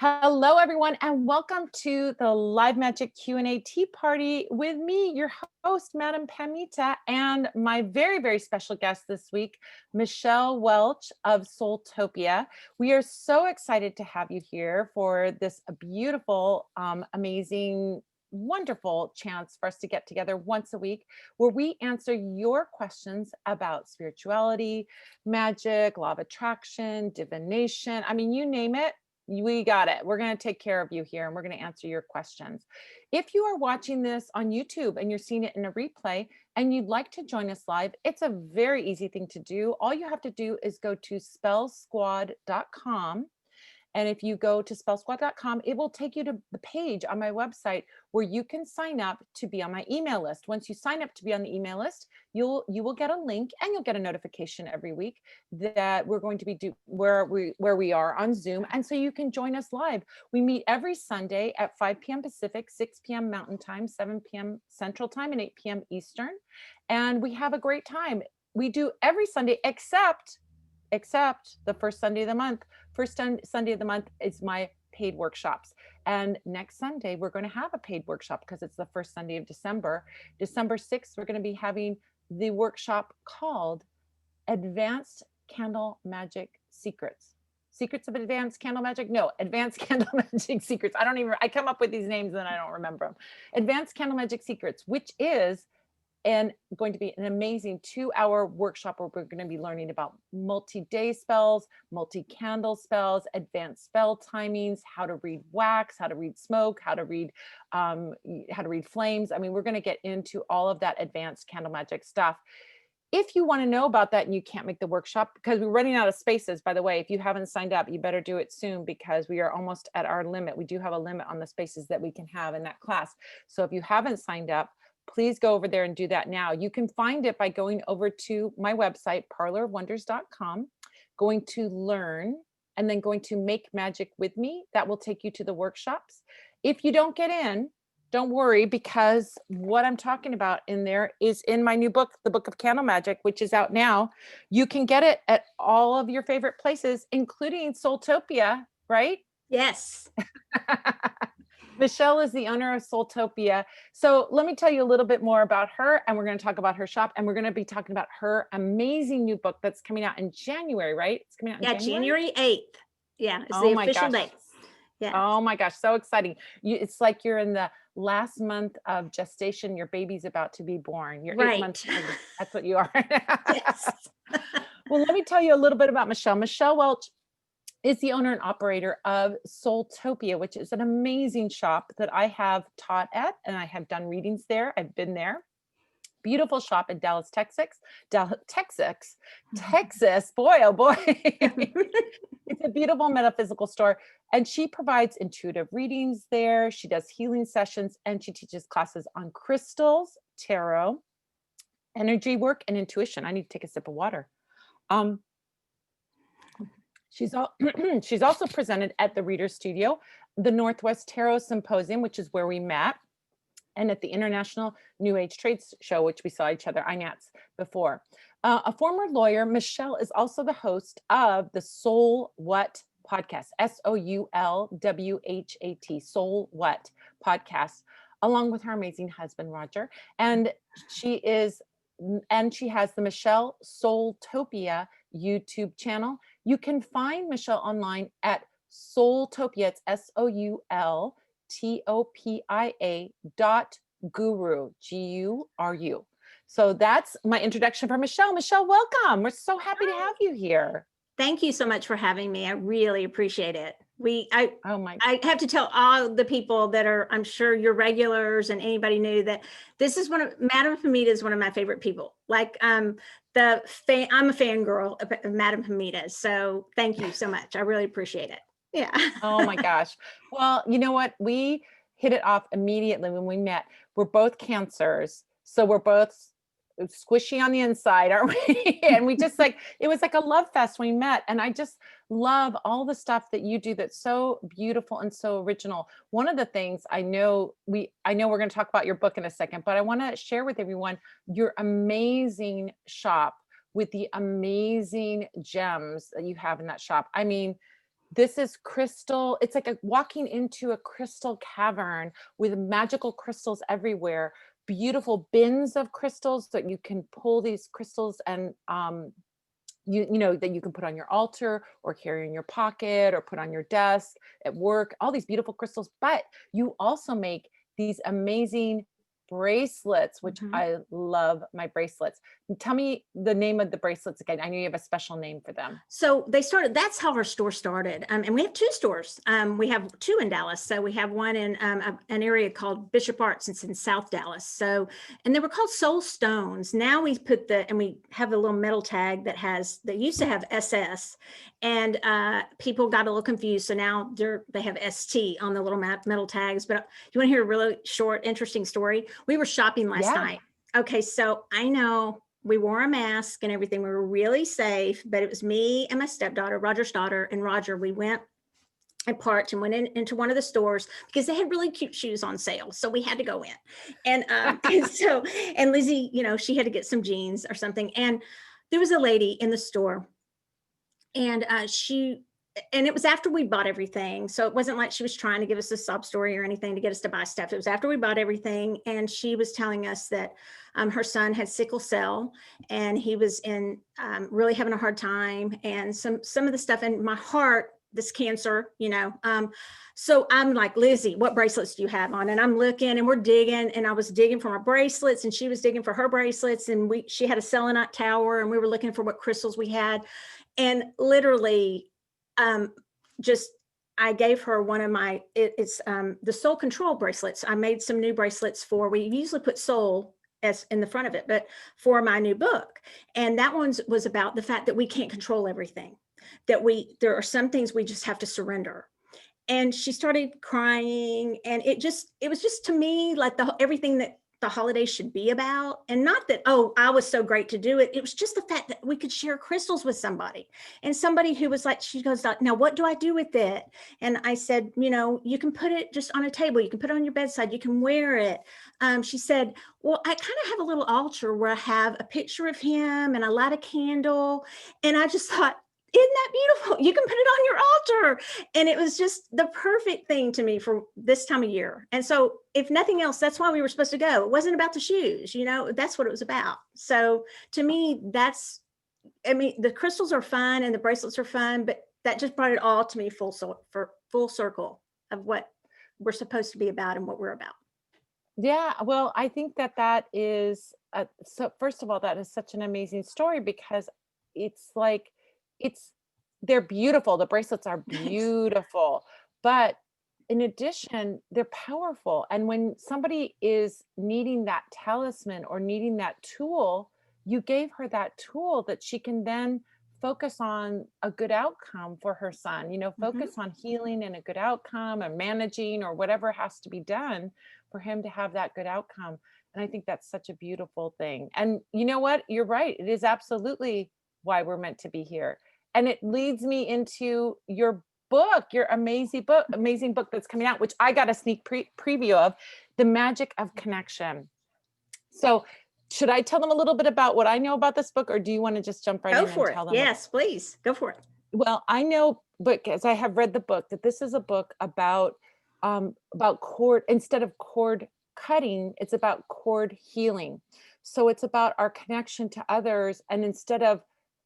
Hello, everyone, and welcome to the Live Magic Q&A Tea Party with me, your host, Madame Pamita, and my very, very special guest this week, Michelle Welch of Soultopia. We are so excited to have you here for this beautiful, amazing, wonderful chance for us to get together once a week where we answer your questions about spirituality, magic, law of attraction, divination. I mean, you name it. We got it. We're going to take care of you here and we're going to answer your questions. If you are watching this on YouTube and you're seeing it in a replay and you'd like to join us live, it's a very easy thing to do. All you have to do is go to spellsquad.com. And if you go to spellsquad.com, it will take you to the page on my website where you can sign up to be on my email list. Once you sign up to be on the email list, you will get a link and you'll get a notification every week that we're going to be where we are on Zoom. And so you can join us live. We meet every Sunday at 5 p.m. Pacific, 6 p.m. Mountain Time, 7 p.m. Central Time, and 8 p.m. Eastern. And we have a great time. We do every Sunday except the first Sunday of the month. First Sunday of the month is my paid workshops. And next Sunday, we're going to have a paid workshop because it's the first Sunday of December. December 6th, we're going to be having the workshop called Advanced Candle Magic Secrets. Secrets of Advanced Candle Magic? No, Advanced Candle Magic Secrets. I come up with these names and I don't remember them. Advanced Candle Magic Secrets, which is going to be an amazing 2-hour workshop where we're going to be learning about multi-day spells, multi-candle spells, advanced spell timings, how to read wax, how to read smoke, how to read flames. I mean, we're going to get into all of that advanced candle magic stuff. If you want to know about that and you can't make the workshop, because we're running out of spaces, by the way, if you haven't signed up, you better do it soon because we are almost at our limit. We do have a limit on the spaces that we can have in that class. So if you haven't signed up, please go over there and do that now. You can find it by going over to my website, parlorwonders.com, going to learn, and then going to make magic with me. That will take you to the workshops. If you don't get in, don't worry, because what I'm talking about in there is in my new book, The Book of Candle Magic, which is out now. You can get it at all of your favorite places, including Soultopia, right? Yes. Michelle is the owner of Soultopia. So let me tell you a little bit more about her, and we're going to talk about her shop, and we're going to be talking about her amazing new book that's coming out in January, right? It's coming out in January 8th. Yeah, it's oh the my official gosh. date. Yeah. Oh my gosh, so exciting. It's like you're in the last month of gestation. Your baby's about to be born. You're 8 months pregnant. That's what you are. Yes. Well, let me tell you a little bit about Michelle. Michelle Welch is the owner and operator of Soultopia, which is an amazing shop that I have taught at, and I have done readings there. I've been there. Beautiful shop in Dallas, Texas. Texas. Boy, oh boy. It's a beautiful metaphysical store. And she provides intuitive readings there. She does healing sessions and she teaches classes on crystals, tarot, energy work, and intuition. I need to take a sip of water. She's also presented at the Reader Studio, the Northwest Tarot Symposium, which is where we met, and at the International New Age Trades Show, which we saw each other, INATS, before. A former lawyer, Michelle is also the host of the Soul What podcast, SOULWHAT, Soul What podcast, along with her amazing husband, Roger. And she has the Michelle Soultopia YouTube channel. You can find Michelle online at Soultopia. It's SOULTOPIA.guru, GURU. So that's my introduction for Michelle. Michelle, welcome. We're so happy to have you here. Thank you so much for having me. I really appreciate it. I have to tell all the people that are, I'm sure your regulars and anybody new, that this is Madame Pamita is one of my favorite people. Like I'm a fangirl of Madame Pamita. So thank you so much. I really appreciate it. Yeah. Oh my gosh. Well, you know what? We hit it off immediately when we met. We're both Cancers. So we're both squishy on the inside, aren't we? And we just it was like a love fest when we met. And I just love all the stuff that you do that's so beautiful and so original. One of the things I know we're going to talk about your book in a second, but I want to share with everyone your amazing shop with the amazing gems that you have in that shop. I mean, This is crystal. It's like walking into a crystal cavern with magical crystals everywhere. Beautiful bins of crystals that you can pull these crystals and you know that you can put on your altar or carry in your pocket or put on your desk at work. All these beautiful crystals, but you also make these amazing bracelets, which Mhm. I love my bracelets. Tell me the name of the bracelets again. I know you have a special name for them. So they started, that's how our store started. And we have two stores. We have two in Dallas. So we have one in an area called Bishop Arts. It's in South Dallas. So, and they were called Soul Stones. Now we put and we have a little metal tag that used to have SS, and people got a little confused. So now they have ST on the little metal tags. But you want to hear a really short, interesting story? We were shopping last Yeah. night. Okay. So I know we wore a mask and everything. We were really safe, but it was me and my stepdaughter, Roger's daughter, and Roger. We went and parked and went into one of the stores because they had really cute shoes on sale. So we had to go in. And and Lizzie, she had to get some jeans or something. And there was a lady in the store, and and it was after we bought everything. So it wasn't like she was trying to give us a sob story or anything to get us to buy stuff. It was after we bought everything. And she was telling us that her son had sickle cell, and he was in really having a hard time, and some of the stuff in my heart, this cancer. So I'm like, Lizzie, what bracelets do you have on? And I'm looking and we're digging, and I was digging for my bracelets and she was digging for her bracelets. And she had a selenite tower, and we were looking for what crystals we had. And literally, just I gave her one of it's the soul control bracelets. I made some new bracelets we usually put soul as in the front of it, but for my new book. And that one was about the fact that we can't control everything, that there are some things we just have to surrender. And she started crying, and it was just to me like everything that the holiday should be about. And not that, oh, I was so great to do it. It was just the fact that we could share crystals with somebody, and somebody who was like, she goes, now what do I do with it? And I said, you can put it just on a table, you can put it on your bedside, you can wear it. She said, well, I kind of have a little altar where I have a picture of him and I light a candle. And I just thought, isn't that beautiful? You can put it on your altar. And it was just the perfect thing to me for this time of year. And so if nothing else, that's why we were supposed to go. It wasn't about the shoes, that's what it was about. So to me, the crystals are fun and the bracelets are fun, but that just brought it all to me full circle of what we're supposed to be about and what we're about. Yeah, well, I think that is so first of all, that is such an amazing story because it's like it's they're beautiful. The bracelets are Thanks. beautiful, but in addition, they're powerful. And when somebody is needing that talisman or needing that tool, you gave her that tool that she can then focus on a good outcome for her son, Mm-hmm. focus on healing and a good outcome and managing or whatever has to be done for him to have that good outcome. And I think that's such a beautiful thing. And you know what? You're right. It is absolutely why we're meant to be here. And it leads me into your book, your amazing book that's coming out, which I got a sneak preview of, The Magic of Connection. So should I tell them a little bit about what I know about this book, or do you want to just jump right Go in and for it. tell them Yes, please. Go for it. well, I know, but as I have read the book, that this is a book about cord, instead of cord cutting, it's about cord healing. So it's about our connection to others, and instead of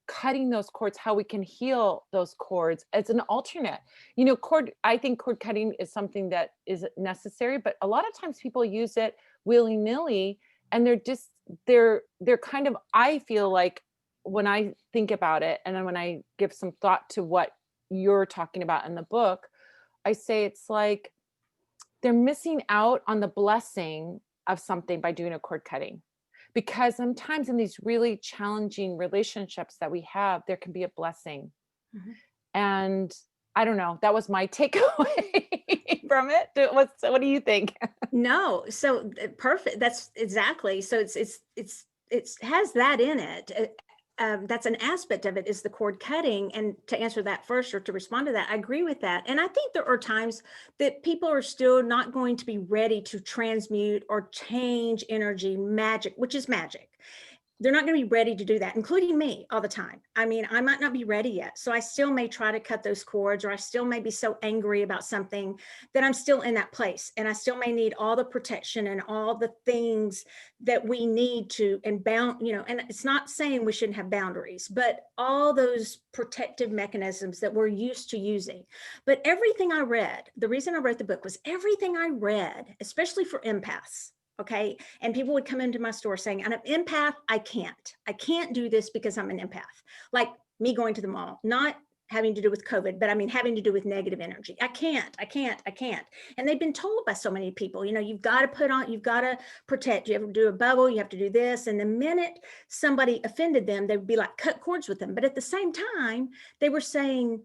cutting those cords, how we can heal those cords as an alternate. I think cord cutting is something that is necessary, but a lot of times people use it willy-nilly, and they're kind of, I feel like, when I think about it, and then when I give some thought to what you're talking about in the book, I say it's like they're missing out on the blessing of something by doing a cord cutting. Because sometimes in these really challenging relationships that we have, there can be a blessing. Mhm. And I don't know, that was my takeaway from it. What do you think? No, so perfect. That's exactly. So it has that in it. That's an aspect of it, is the cord cutting. And to answer that first, or to respond to that, I agree with that. And I think there are times that people are still not going to be ready to transmute or change energy, magic, which is magic. they're not going to be ready to do that, including me all the time. I mean, I might not be ready yet. So I still may try to cut those cords, or I still may be so angry about something that I'm still in that place. And I still may need all the protection and all the things that we need to, and and it's not saying we shouldn't have boundaries, but all those protective mechanisms that we're used to using. But everything I read, the reason I wrote the book was everything I read, especially for empaths. Okay. And people would come into my store saying, I'm an empath. I can't do this because I'm an empath. Like me going to the mall, not having to do with COVID, but I mean, having to do with negative energy. I can't. And they've been told by so many people, you've got to put on, you've got to protect, you have to do a bubble, you have to do this. And the minute somebody offended them, they would be like, cut cords with them. But at the same time, they were saying,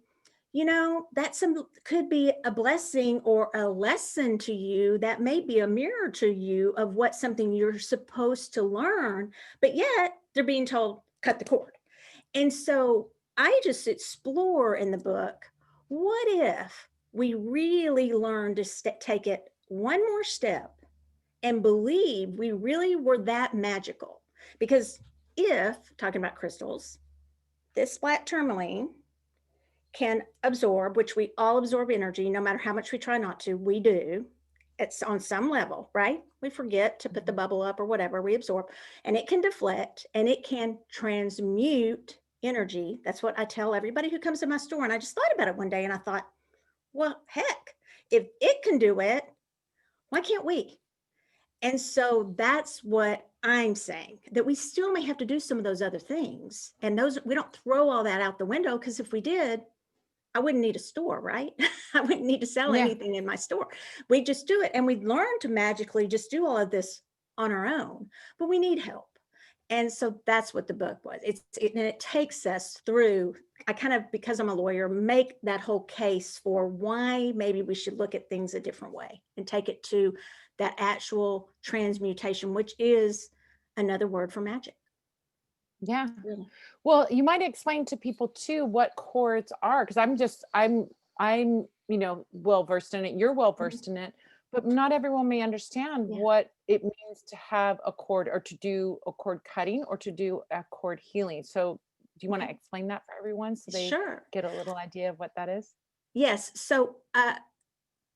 that could be a blessing or a lesson to you that may be a mirror to you of what something you're supposed to learn, but yet they're being told, cut the cord. And so I just explore in the book, what if we really learn to take it one more step and believe we really were that magical? Because if, talking about crystals, this black tourmaline can absorb, which we all absorb energy, no matter how much we try not to, we do. It's on some level, right? We forget to put the bubble up or whatever, we absorb, and it can deflect and it can transmute energy. That's what I tell everybody who comes to my store. And I just thought about it one day and I thought, well, heck, if it can do it, why can't we? And so that's what I'm saying, that we still may have to do some of those other things. And those, we don't throw all that out the window, because if we did, I wouldn't need a store, right? I wouldn't need to sell Yeah. anything in my store. We just do it. And we learn to magically just do all of this on our own, but we need help. And so that's what the book was. And it takes us through, I kind of, because I'm a lawyer, make that whole case for why maybe we should look at things a different way and take it to that actual transmutation, which is another word for magic. Yeah. Well, you might explain to people too what cords are, because I'm well versed in it. You're well versed in it, but not everyone may understand what it means to have a cord, or to do a cord cutting, or to do a cord healing. So do you want to explain that for everyone so they get a little idea of what that is? Yes. So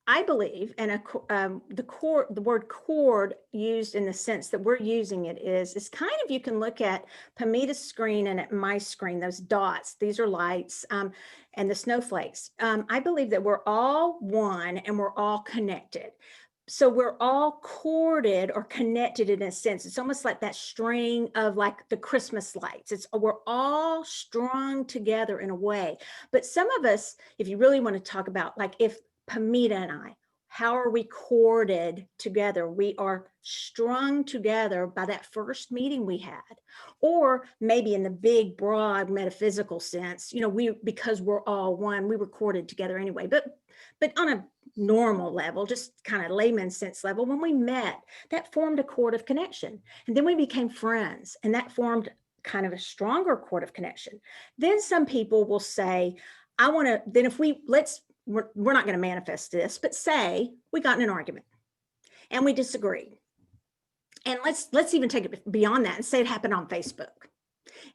I believe, and the word cord used in the sense that we're using it is kind of, you can look at Pamita's screen and at my screen, those dots, these are lights, and the snowflakes. I believe that we're all one and we're all connected. So we're all corded or connected in a sense. It's almost like that string of like the Christmas lights. We're all strung together in a way. But some of us, if you really want to talk about, like, if Pamita and I, how are we corded together? We are strung together by that first meeting we had, or maybe in the big, broad metaphysical sense, because we're all one, we were corded together anyway. But on a normal level, just kind of layman's sense level, when we met, that formed a cord of connection, and then we became friends, and that formed kind of a stronger cord of connection. Then some people will say, I want to, then if we're not going to manifest this, but say we got in an argument and we disagreed. And let's even take it beyond that and say it happened on Facebook.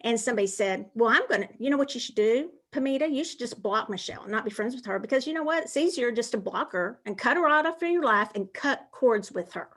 And somebody said, well, you know what you should do, Pamita? You should just block Michelle and not be friends with her, because you know what? It's easier just to block her and cut her out of your life and cut cords with her.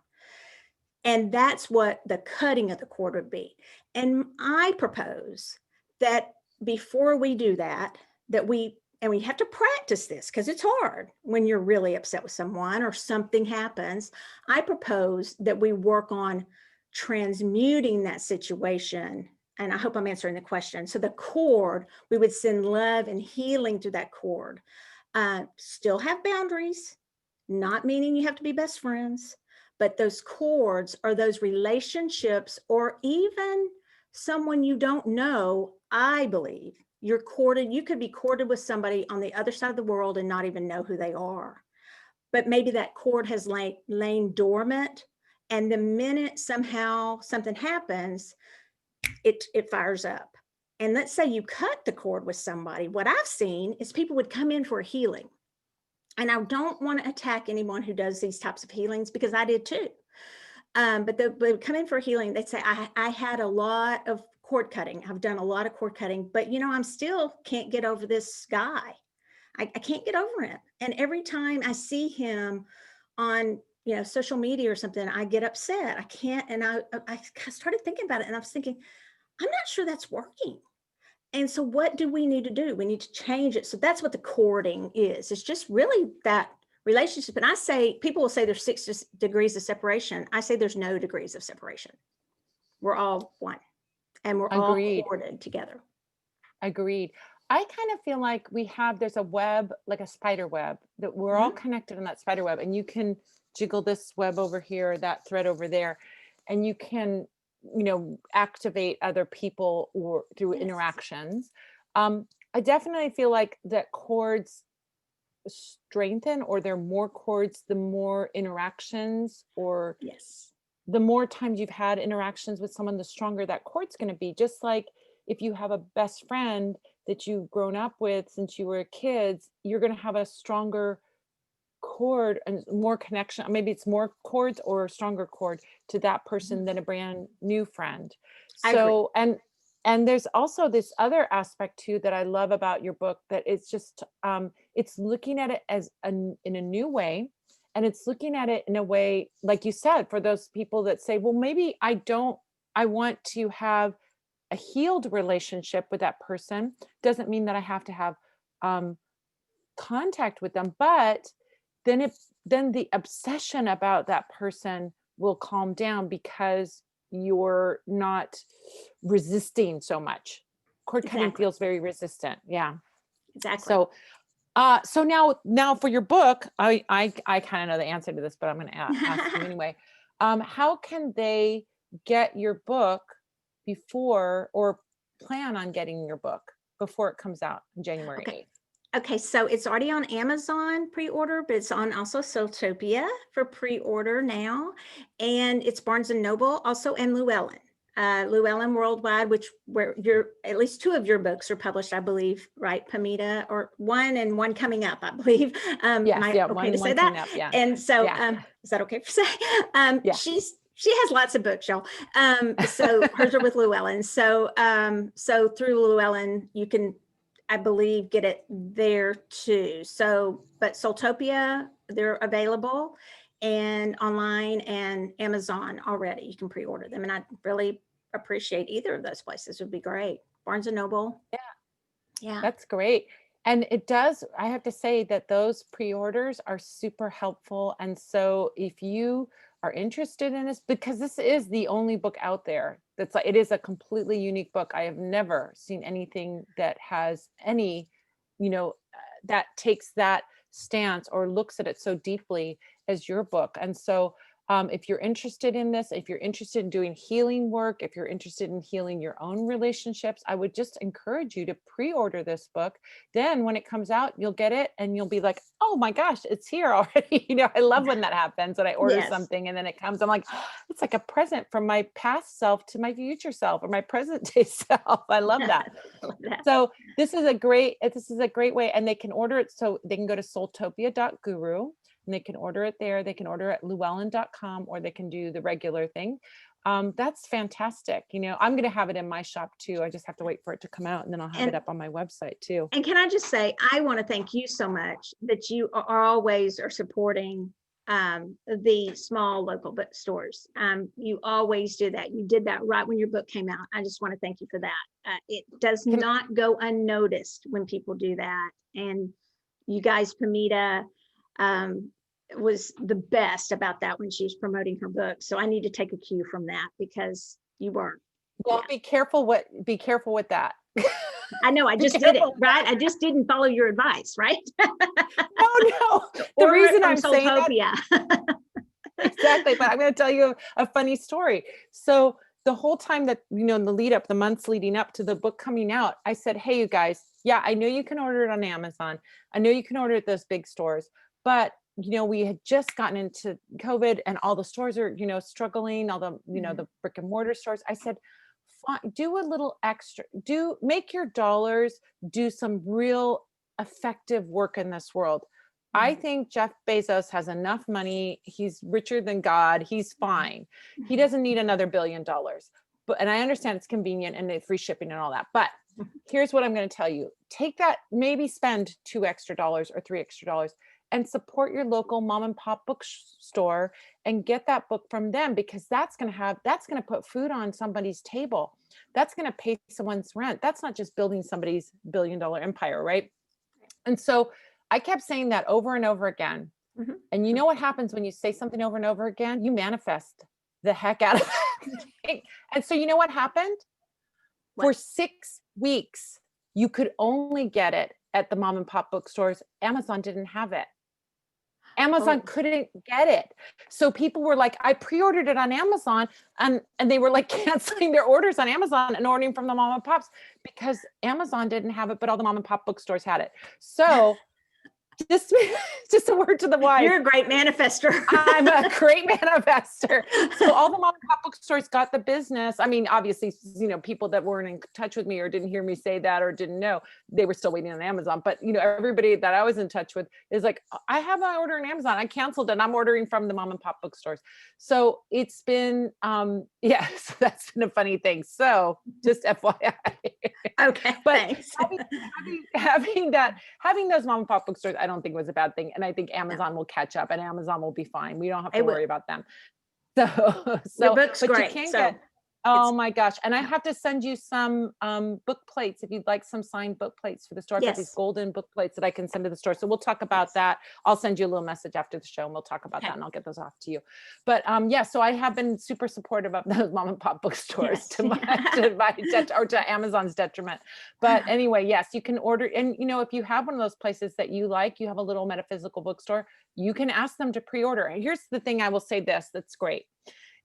And that's what the cutting of the cord would be. And I propose that before we do that, and we have to practice this, because it's hard when you're really upset with someone or something happens. I propose that we work on transmuting that situation. And I hope I'm answering the question. So the cord, we would send love and healing through that cord. Still have boundaries, not meaning you have to be best friends, but those cords are those relationships, or even someone you don't know. I believe you're corded. You could be corded with somebody on the other side of the world and not even know who they are. But maybe that cord has lain dormant. And the minute somehow something happens, it fires up. And let's say you cut the cord with somebody. What I've seen is people would come in for a healing. And I don't want to attack anyone who does these types of healings, because I did too. But they would come in for healing. They'd say, I had a lot of cord cutting. I've done a lot of cord cutting, but I'm still can't get over this guy. I can't get over him. And every time I see him on, social media or something, I get upset. I can't. And I started thinking about it, and I was thinking, I'm not sure that's working. And so what do we need to do? We need to change it. So that's what the courting is. It's just really that relationship. And I say, people will say there's 6 degrees of separation. I say there's no degrees of separation. We're all one, and we're all Agreed. courted together. Agreed. I kind of feel like there's a web, like a spider web, that we're all connected in that spider web, and you can jiggle this web over here, that thread over there, and you can, activate other people or through interactions. I definitely feel like that cords strengthen, or they're more cords the more interactions, or the more times you've had interactions with someone, the stronger that cord's going to be. Just like if you have a best friend that you've grown up with since you were kids, you're going to have a stronger cord and more connection. Maybe it's more cords or a stronger cord to that person than a brand new friend. So, and there's also this other aspect too that I love about your book, that it's just it's looking at it as in a new way, and it's looking at it in a way, like you said, for those people that say, well, maybe I want to have a healed relationship with that person. Doesn't mean that I have to have contact with them, but then the obsession about that person will calm down because you're not resisting so much. Cord cutting feels very resistant. Yeah. Exactly. So now for your book, I kind of know the answer to this, but I'm going to ask you anyway. How can they get your book before, or plan on getting your book before it comes out on January 8th? Okay, so it's already on Amazon pre-order, but it's on also Soultopia for pre-order now. And it's Barnes and Noble also, and Llewellyn. Llewellyn Worldwide, where at least 2 of your books are published, I believe, right, Pamita? Or one, and one coming up, I believe. Yes, okay to say that? Up, yeah. And so is that okay for say? She has lots of books, y'all. So hers are with Llewellyn. So through Llewellyn, you can, I believe, get it there too. So, but Soultopia, they're available, and online and Amazon already. You can pre-order them. And I really appreciate either of those places. Would be great. Barnes and Noble. Yeah. That's great. And I have to say that those pre-orders are super helpful. And so if you are interested in this, because this is the only book out there that's like, it is a completely unique book. I have never seen anything that has any, that takes that stance or looks at it so deeply as your book. And so if you're interested in this, if you're interested in doing healing work, if you're interested in healing your own relationships, I would just encourage you to pre-order this book. Then when it comes out, you'll get it and you'll be like, oh my gosh, it's here already. I love when that happens, when I order something and then it comes, I'm like, oh, it's like a present from my past self to my future self, or my present day self. I love that. So this is a great way, and they can order it. So they can go to soultopia.guru. And they can order it there. They can order it at llewellyn.com, or they can do the regular thing. That's fantastic. I'm going to have it in my shop too. I just have to wait for it to come out, and then I'll have it up on my website too. And can I just say, I want to thank you so much that you always are supporting the small local bookstores. You always do that. You did that right when your book came out. I just want to thank you for that. It does not go unnoticed when people do that. And you guys, Pamita, was the best about that when she was promoting her book. So I need to take a cue from that, because you weren't. Well, be careful with that. I know, I just did it, right? I just didn't follow your advice, right? Oh no. The reason I'm saying that, exactly, but I'm going to tell you a funny story. So the whole time that, in the months leading up to the book coming out, I said, hey, you guys, I know you can order it on Amazon. I know you can order it at those big stores, but we had just gotten into COVID and all the stores are, struggling, all the, the brick and mortar stores. I said, do a little extra, make your dollars do some real effective work in this world. I think Jeff Bezos has enough money. He's richer than God. He's fine. He doesn't need another $1 billion. But, and I understand it's convenient and free shipping and all that. But here's what I'm going to tell you. Take that, maybe spend $2 extra or $3 extra and support your local mom and pop bookstore and get that book from them, because that's going to put food on somebody's table. That's going to pay someone's rent. That's not just building somebody's $1 billion empire, right? And so I kept saying that over and over again. And you know what happens when you say something over and over again? You manifest the heck out of it. And so you know what happened? What? For 6 weeks, you could only get it at the mom and pop bookstores. Amazon didn't have it. Amazon couldn't get it. So people were like, I pre-ordered it on Amazon, and they were like canceling their orders on Amazon and ordering from the mom and pops because Amazon didn't have it, but all the mom and pop bookstores had it. So just a word to the wise. You're a great manifester. I'm a great manifester. So all the mom and pop bookstores got the business. I mean, obviously, people that weren't in touch with me or didn't hear me say that or didn't know, they were still waiting on Amazon. But, everybody that I was in touch with is like, I have my order on Amazon. I canceled it. I'm ordering from the mom and pop bookstores. So it's been, so that's been a funny thing. So just FYI. Okay. But thanks. having those mom and pop bookstores, I don't think was a bad thing. And I think Amazon will catch up and Amazon will be fine. We don't have to worry about them. So your book's but great. You can get, oh my gosh. And I have to send you some book plates if you'd like some signed book plates for the store. I've got these golden book plates that I can send to the store. So we'll talk about that. I'll send you a little message after the show and we'll talk about that and I'll get those off to you. But so I have been super supportive of those mom and pop bookstores to Amazon's detriment. But anyway, yes, you can order. And if you have one of those places that you like, you have a little metaphysical bookstore, you can ask them to pre-order. And here's the thing, I will say this, that's great.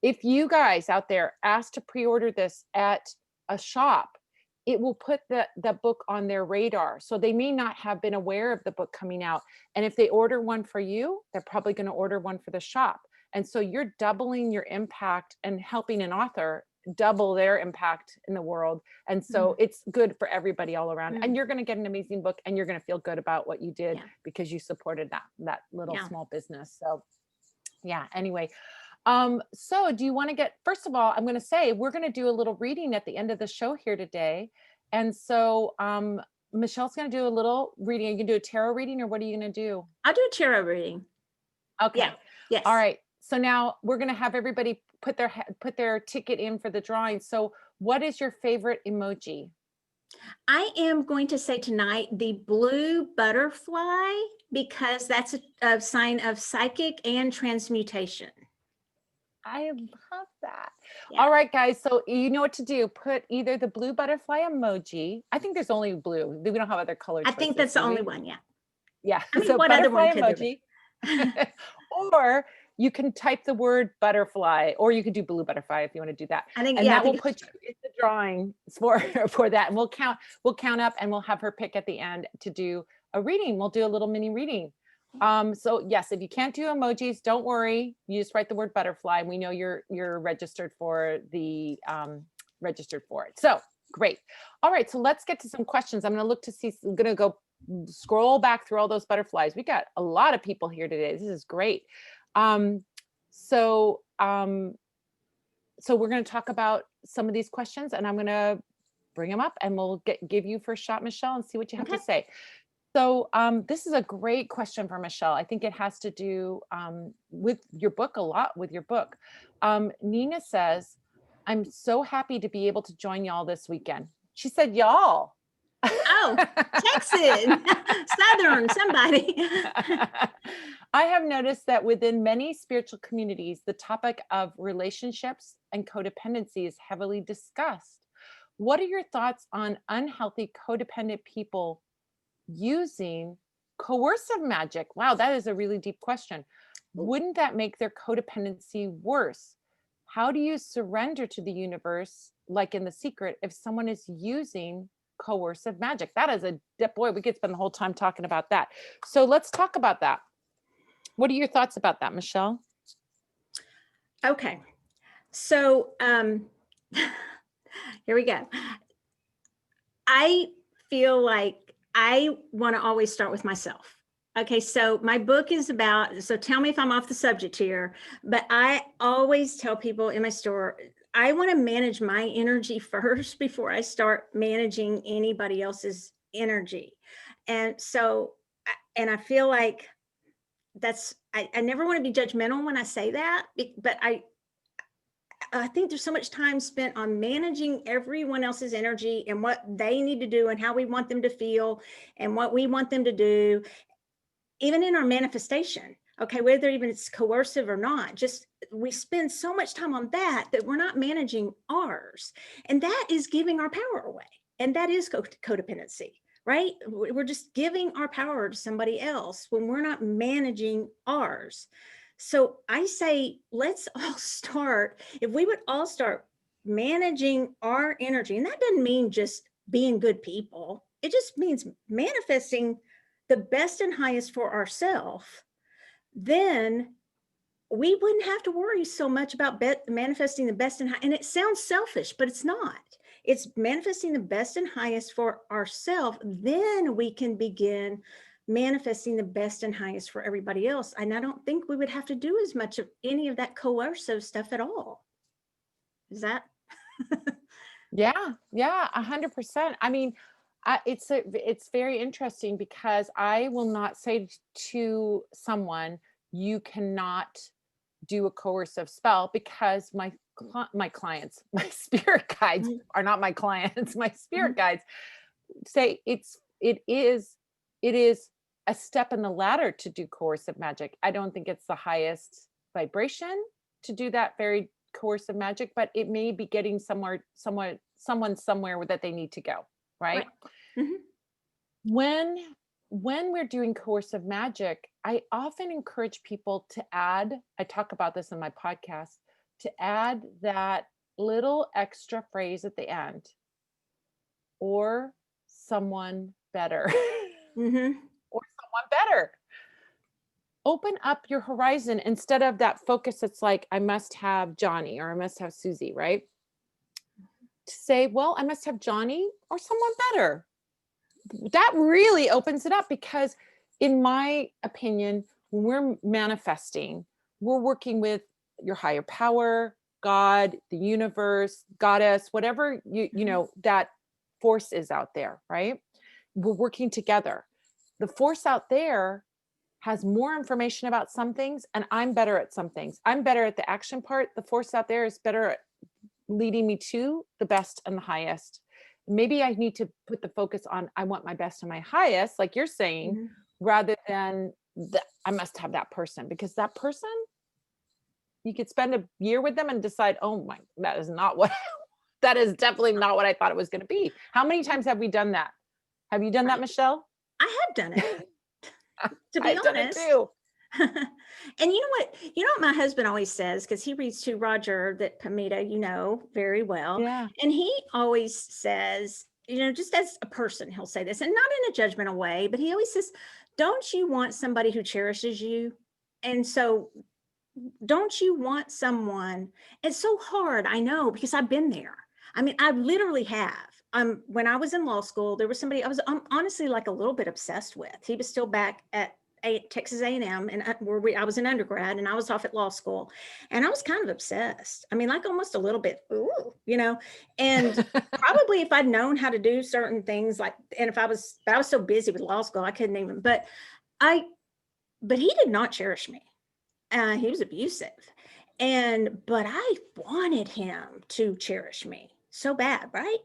If you guys out there ask to pre-order this at a shop, it will put the book on their radar. So they may not have been aware of the book coming out. And if they order one for you, they're probably going to order one for the shop. And so you're doubling your impact and helping an author double their impact in the world. And so it's good for everybody all around. And you're going to get an amazing book and you're going to feel good about what you did because you supported that little small business. So anyway. So do you want to first of all, I'm going to say, we're going to do a little reading at the end of the show here today. And so, Michelle's going to do a little reading. Are you going to do a tarot reading or what are you going to do? I'll do a tarot reading. Okay. Yeah. Yes. All right. So now we're going to have everybody put their ticket in for the drawing. So what is your favorite emoji? I am going to say tonight the blue butterfly, because that's a sign of psychic and transmutation. I love that. Yeah. All right, guys. So you know what to do. Put either the blue butterfly emoji. I think there's only blue. We don't have other colors. I think that's the only one. Yeah. Yeah. I mean, so what other one emoji. Or you can type the word butterfly, or you could do blue butterfly if you want to do that. I think, and that will put you in the drawing for that. And we'll count up and we'll have her pick at the end to do a reading. We'll do a little mini reading. So yes, if you can't do emojis, don't worry. You just write the word butterfly. We know you're registered for it. So great. All right. So let's get to some questions. I'm going to look to see, I'm going to go scroll back through all those butterflies. We got a lot of people here today. This is great. So we're going to talk about some of these questions and I'm going to bring them up and we'll give you first shot, Michelle, and see what you have to say. So this is a great question for Michelle. I think it has to do with your book, a lot with your book. Nina says, I'm so happy to be able to join y'all this weekend. She said, y'all. Oh, Texan, Southern, somebody. I have noticed that within many spiritual communities, the topic of relationships and codependency is heavily discussed. What are your thoughts on unhealthy codependent people using coercive magic? Wow, that is a really deep question. Wouldn't that make their codependency worse? How do you surrender to the universe, like in The Secret, if someone is using coercive magic? That is boy, we could spend the whole time talking about that. So let's talk about that. What are your thoughts about that, Michelle? Okay. So here we go. I feel like I want to always start with myself. Okay, so my book is about, so tell me if I'm off the subject here, but I always tell people in my store, I want to manage my energy first before I start managing anybody else's energy. And so, and I feel like I never want to be judgmental when I say that, but I think there's so much time spent on managing everyone else's energy and what they need to do and how we want them to feel and what we want them to do, even in our manifestation. Okay, whether even it's coercive or not, just we spend so much time on that we're not managing ours. And that is giving our power away. And that is codependency, right? We're just giving our power to somebody else when we're not managing ours. So I say, let's all start, if we would all start managing our energy, and that doesn't mean just being good people, it just means manifesting the best and highest for ourselves, then we wouldn't have to worry so much about manifesting the best and high. And it sounds selfish, but it's not. It's manifesting the best and highest for ourselves. Then we can begin manifesting the best and highest for everybody else. And I don't think we would have to do as much of any of that coercive stuff at all. Is that? Yeah, 100%. I mean, it's very interesting because I will not say to someone, you cannot do a coercive spell, because my clients, my spirit guides are not my clients. My spirit guides say it is a step in the ladder to do coercive magic. I don't think it's the highest vibration to do that very coercive magic, but it may be getting someone somewhere that they need to go, right? Right. Mm-hmm. When we're doing coercive magic, I often encourage people to add, I talk about this in my podcast, to add that little extra phrase at the end, or someone better. Mm-hmm. Or someone better. Open up your horizon instead of that focus. It's like, I must have Johnny or I must have Susie, right? To say, well, I must have Johnny or someone better. That really opens it up, because in my opinion, when we're manifesting, we're working with your higher power, God, the universe, goddess, whatever you know that force is out there, right? We're working together. The force out there has more information about some things, and I'm better at some things. I'm better at the action part. The force out there is better at leading me to the best and the highest. Maybe I need to put the focus on, I want my best and my highest, like you're saying, rather than I must have that person, because that person, you could spend a year with them and decide, oh my, that is not what, that is definitely not what I thought it was going to be. How many times have we done that? Have you done that, Michelle? I have done it. To be I've done it honest. too. And you know what my husband always says, because he reads to Roger that Pamita, very well. Yeah. And he always says, just as a person, he'll say this, and not in a judgmental way, but he always says, don't you want somebody who cherishes you? And so don't you want someone? It's so hard, I know, because I've been there. I mean, I literally have. When I was in law school, there was somebody I was honestly like a little bit obsessed with. He was still back at Texas A&M, and I was an undergrad, and I was off at law school, and I was kind of obsessed. I mean, like almost a little bit, and probably if I'd known how to do certain things, but I was so busy with law school, I couldn't even, but he did not cherish me. He was abusive. But I wanted him to cherish me so bad. Right.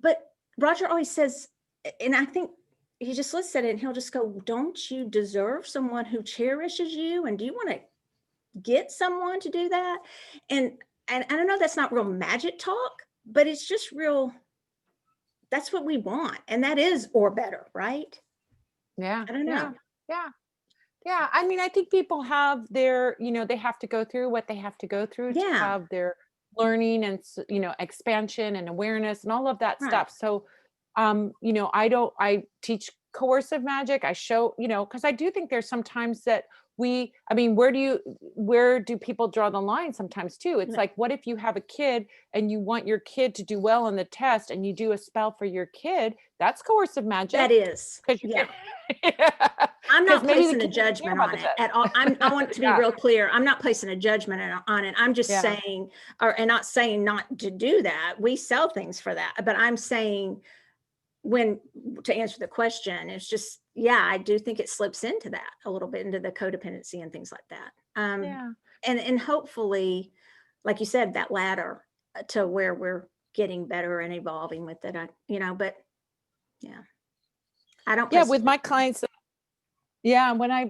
But Roger always says, and I think he just looks at it and he'll just go, don't you deserve someone who cherishes you? And do you want to get someone to do that? And I don't know, that's not real magic talk, but it's just real. That's what we want. And that is, or better. Right. Yeah. I don't know. Yeah. I mean, I think people have their, they have to go through what they have to go through to have their learning and, expansion and awareness and all of that stuff. So, I teach coercive magic. I show, because I do think there's sometimes that where do people draw the line sometimes too? It's like, what if you have a kid and you want your kid to do well on the test and you do a spell for your kid? That's coercive magic. That is. Yeah. I'm not placing a judgment on it at all. I want to be real clear. I'm not placing a judgment on it. I'm just saying, and not saying not to do that. We sell things for that. But I'm saying, to answer the question, it's just, I do think it slips into that a little bit, into the codependency and things like that. And hopefully, like you said, that ladder to where we're getting better and evolving with it, but I don't. Yeah. With my clients. Yeah. When I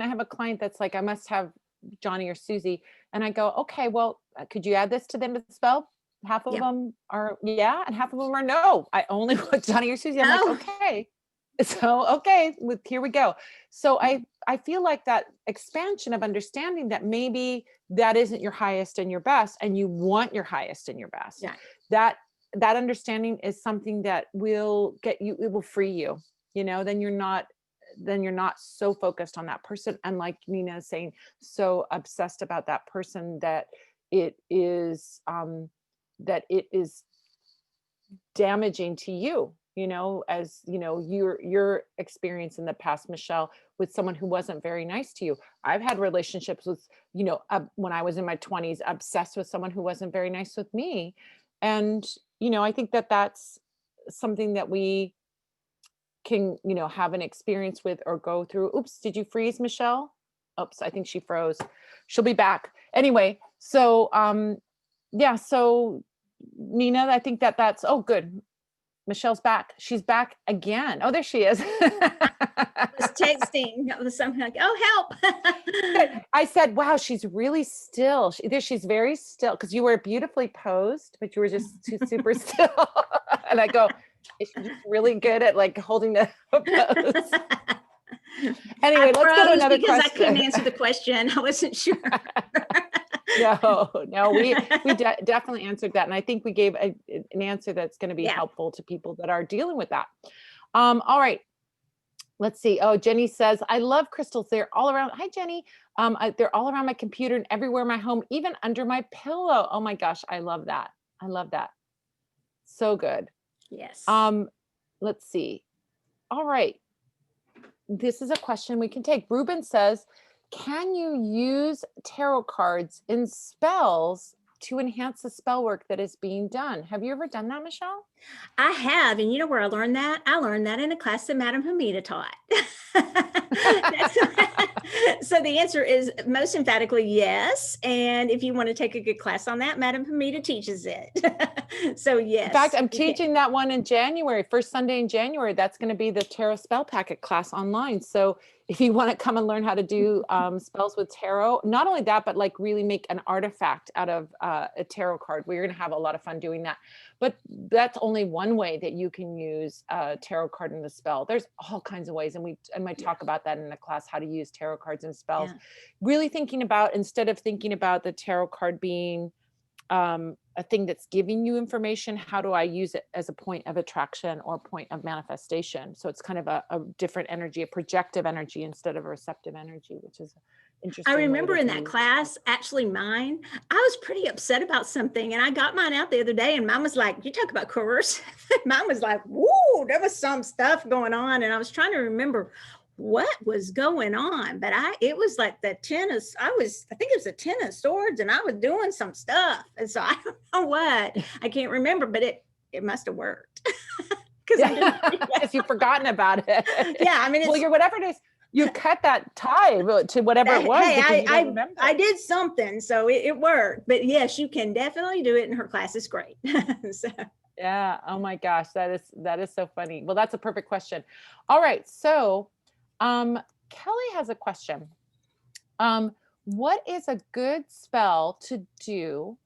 have a client that's like, I must have Johnny or Susie, and I go, okay, well, could you add this to them to spell? Half of them are and half of them are no. I only put Johnny or Susie. I'm like, okay. So, here we go. So I feel like that expansion of understanding that maybe that isn't your highest and your best, and you want your highest and your best. Yeah. That understanding is something that will get you, it will free you, then you're not so focused on that person. And like Nina is saying, so obsessed about that person that it is, damaging to you, as your experience in the past, Michelle, with someone who wasn't very nice to you. I've had relationships with, when I was in my 20s, obsessed with someone who wasn't very nice with me. And, I think that that's something that we can, have an experience with or go through. Oops, did you freeze, Michelle? Oops, I think she froze. She'll be back. Anyway, so, so Nina, I think that's, oh, good. Michelle's back. She's back again. Oh, there she is. I was texting. It was something like, oh, help. I said, wow, she's really still. She's very still, because you were beautifully posed, but you were just super still. And I go, is she just really good at like holding the pose? Anyway, let's go to another question. I couldn't answer the question. I wasn't sure. No, we definitely answered that. And I think we gave an answer that's going to be helpful to people that are dealing with that. All right. Let's see. Oh, Jenny says, I love crystals. They're all around. Hi, Jenny. They're all around my computer and everywhere in my home, even under my pillow. Oh my gosh. I love that. I love that. So good. Yes. Let's see. All right. This is a question we can take. Ruben says, can you use tarot cards in spells to enhance the spell work that is being done? Have you ever done that, Michelle? I have. And you know where I learned that? I learned that in a class that Madame Pamita taught. So the answer is most emphatically yes. And if you want to take a good class on that, Madame Pamita teaches it. So yes. In fact, I'm teaching that one in January, first Sunday in January. That's going to be the Tarot Spell Packet class online. So if you want to come and learn how to do spells with tarot, not only that, but like really make an artifact out of a tarot card, we're going to have a lot of fun doing that. But that's only one way that you can use a tarot card in the spell. There's all kinds of ways. And I might talk about that in the class, how to use tarot cards and spells. Yeah. Really thinking about, instead of thinking about the tarot card being a thing that's giving you information, how do I use it as a point of attraction or point of manifestation? So it's kind of a different energy, a projective energy instead of a receptive energy, which is interesting. I remember in that class, actually mine, I was pretty upset about something, and I got mine out the other day, and mine was like, you talk about coercive. Mine was like, woo, there was some stuff going on, and I was trying to remember what was going on, but it was like the I think it was a 10 of swords, and I was doing some stuff, and so I don't know what, I can't remember, but it must have worked. Because you've forgotten about it. Yeah, I mean, you're whatever it is, you cut that tie to whatever it was. Hey, I did something, so it worked. But yes, you can definitely do it, and her class is great. So. Yeah. Oh my gosh, that is so funny. Well, that's a perfect question. All right, so Kelly has a question. What is a good spell to do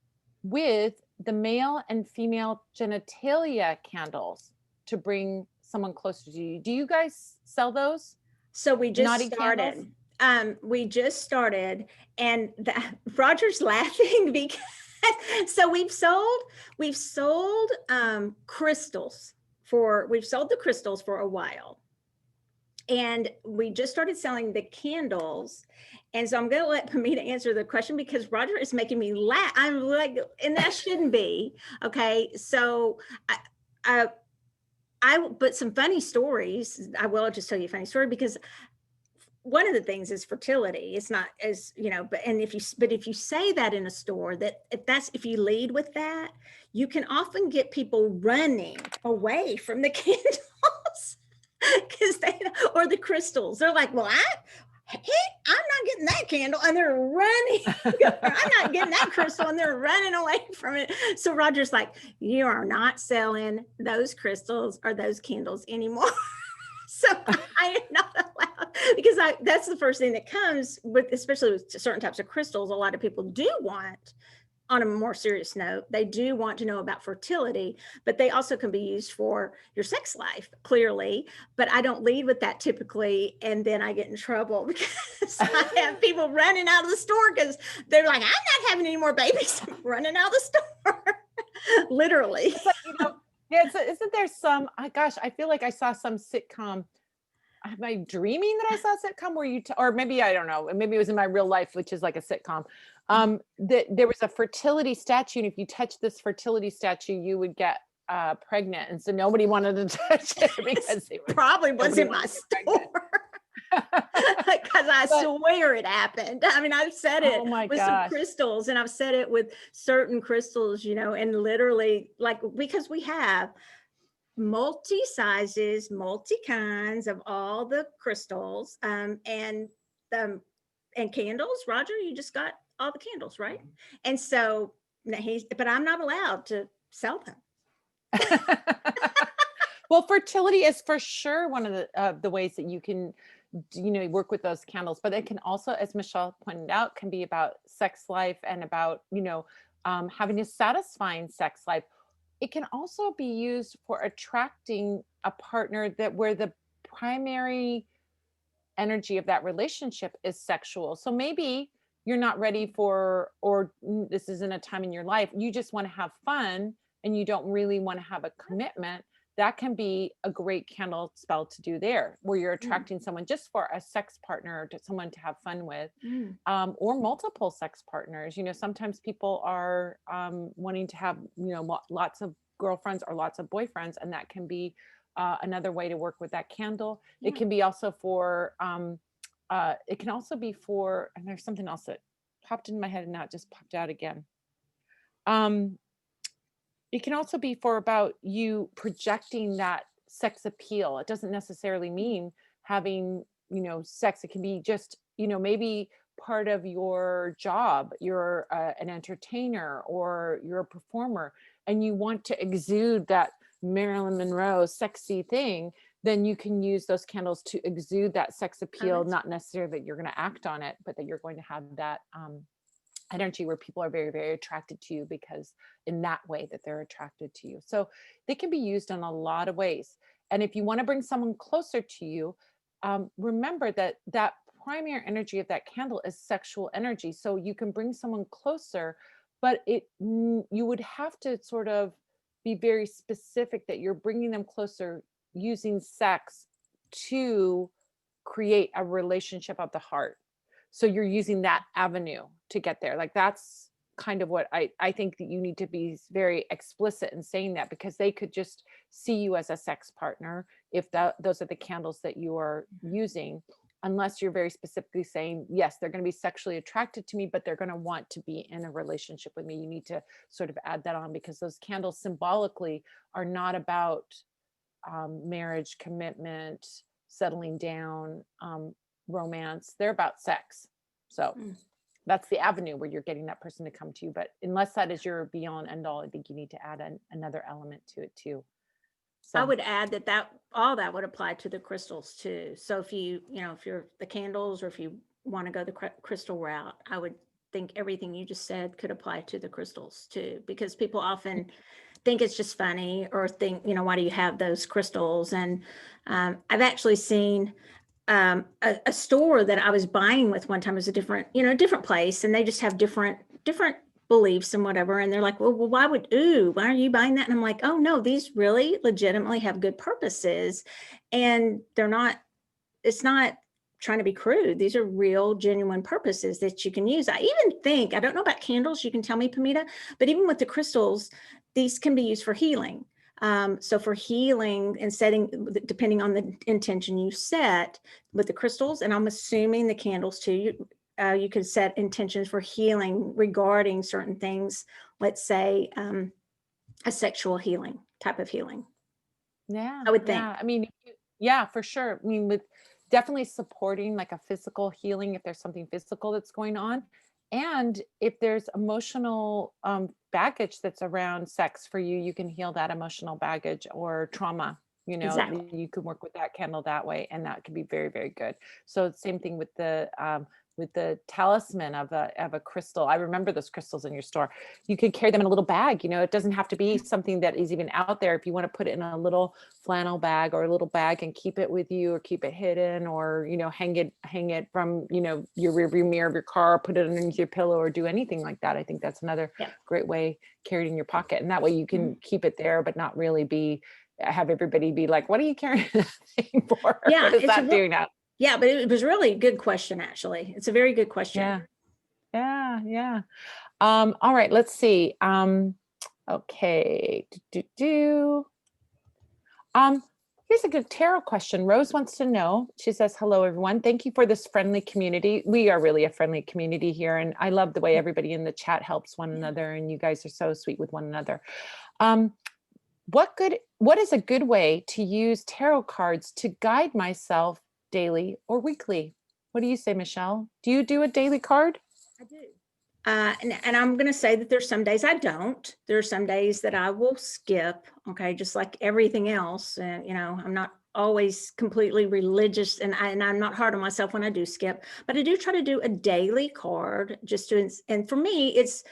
with the male and female genitalia candles to bring someone closer to you? Do you guys sell those? So we just started. We just started, and Roger's laughing because so we've sold crystals we've sold the crystals for a while. And we just started selling the candles. And so I'm going to let Pamita answer the question because Roger is making me laugh. I'm like, and that shouldn't be. Okay. So but some funny stories. I will just tell you a funny story because one of the things is fertility. It's not as, but if you say that in a store, that if you lead with that, you can often get people running away from the candles because or the crystals. They're like, well, I'm not getting that candle, and they're running. I'm not getting that crystal, and they're running away from it. So Roger's like, you are not selling those crystals or those candles anymore. So I am not allowed because that's the first thing that comes with, especially with certain types of crystals. A lot of people do want, on a more serious note, they do want to know about fertility, but they also can be used for your sex life, clearly. But I don't lead with that typically. And then I get in trouble because I have people running out of the store because they're like, I'm not having any more babies. I'm running out of the store. Literally. It's like, yeah, isn't there some, gosh, I feel like I saw some sitcom. Am I dreaming that I saw a sitcom where or maybe, I don't know, maybe it was in my real life, which is like a sitcom. That there was a fertility statue, and if you touch this fertility statue, you would get pregnant. And so nobody wanted to touch it because it probably was in my store. Because I swear it happened. I mean, I've said it with some crystals, and I've said it with certain crystals, and literally, like, because we have multi sizes, multi kinds of all the crystals, and candles. Roger, you just got all the candles, right? And so but I'm not allowed to sell them. Well, fertility is for sure one of the ways that you can, work with those candles, but it can also, as Michelle pointed out, can be about sex life and about, having a satisfying sex life. It can also be used for attracting a partner where the primary energy of that relationship is sexual. So maybe you're not ready for, or this isn't a time in your life, you just want to have fun and you don't really want to have a commitment. That can be a great candle spell to do there, where you're attracting someone just for a sex partner, to someone to have fun with, or multiple sex partners. Sometimes people are wanting to have, lots of girlfriends or lots of boyfriends, and that can be another way to work with that candle. It can be also for, it can also be for, and there's something else that popped in my head and now it just popped out again. It can also be for about you projecting that sex appeal. It doesn't necessarily mean having, sex. It can be just, maybe part of your job. You're an entertainer or you're a performer and you want to exude that Marilyn Monroe sexy thing. Then you can use those candles to exude that sex appeal, not necessarily that you're going to act on it, but that you're going to have that energy where people are very, very attracted to you because in that way that they're attracted to you. So they can be used in a lot of ways. And if you want to bring someone closer to you, remember that that primary energy of that candle is sexual energy. So you can bring someone closer, but you would have to sort of be very specific that you're bringing them closer using sex to create a relationship of the heart. So you're using that avenue to get there. Like that's kind of what I think that you need to be very explicit in saying that, because they could just see you as a sex partner if those are the candles that you are using, unless you're very specifically saying, yes, they're going to be sexually attracted to me, but they're going to want to be in a relationship with me. You need to sort of add that on, because those candles symbolically are not about marriage, commitment, settling down, romance. They're about sex. So that's the avenue where you're getting that person to come to you. But unless that is your be all and end all, I think you need to add another element to it too. So I would add that all that would apply to the crystals too. So if if you're the candles, or if you want to go the crystal route, I would think everything you just said could apply to the crystals too, because people often think it's just funny or think, why do you have those crystals? And I've actually seen a store that I was buying with one time. Was a different place, and they just have different beliefs and whatever. And they're like, well, why are you buying that? And I'm like, oh no, these really legitimately have good purposes, and they're not it's not trying to be crude. These are real, genuine purposes that you can use. I even think, I don't know about candles, you can tell me, Pamita, but even with the crystals, these can be used for healing. So for healing and setting, depending on the intention you set with the crystals, and I'm assuming the candles too, you could set intentions for healing regarding certain things, let's say a sexual healing type of healing. Yeah. I would think. Yeah. I mean, yeah, for sure. I mean, with definitely supporting like a physical healing if there's something physical that's going on. And if there's emotional baggage that's around sex for you, you can heal that emotional baggage or trauma. Exactly. You can work with that candle that way, and that can be very, very good. So same thing with the talisman of a crystal. I remember those crystals in your store. You could carry them in a little bag. It doesn't have to be something that is even out there. If you want to put it in a little flannel bag or a little bag and keep it with you, or keep it hidden, or hang it from your rearview mirror of your car, put it underneath your pillow, or do anything like that. I think that's another great way. Carry it in your pocket, and that way you can keep it there, but not really have everybody be like, "What are you carrying that thing for? Yeah, What is that doing now?" Yeah, but it was really a good question, actually. It's a very good question. Yeah. All right, let's see. Okay. Here's a good tarot question. Rose wants to know. She says, "Hello, everyone. Thank you for this friendly community. We are really a friendly community here, and I love the way everybody in the chat helps one another, and you guys are so sweet with one another. Um, what is a good way to use tarot cards to guide myself daily or weekly?" What do you say, Michelle? Do you do a daily card? I do. And I'm going to say that there's some days I don't. There are some days that I will skip. Okay, just like everything else. I'm not always completely religious, and I'm not hard on myself when I do skip. But I do try to do a daily card, just to. And for me, it's.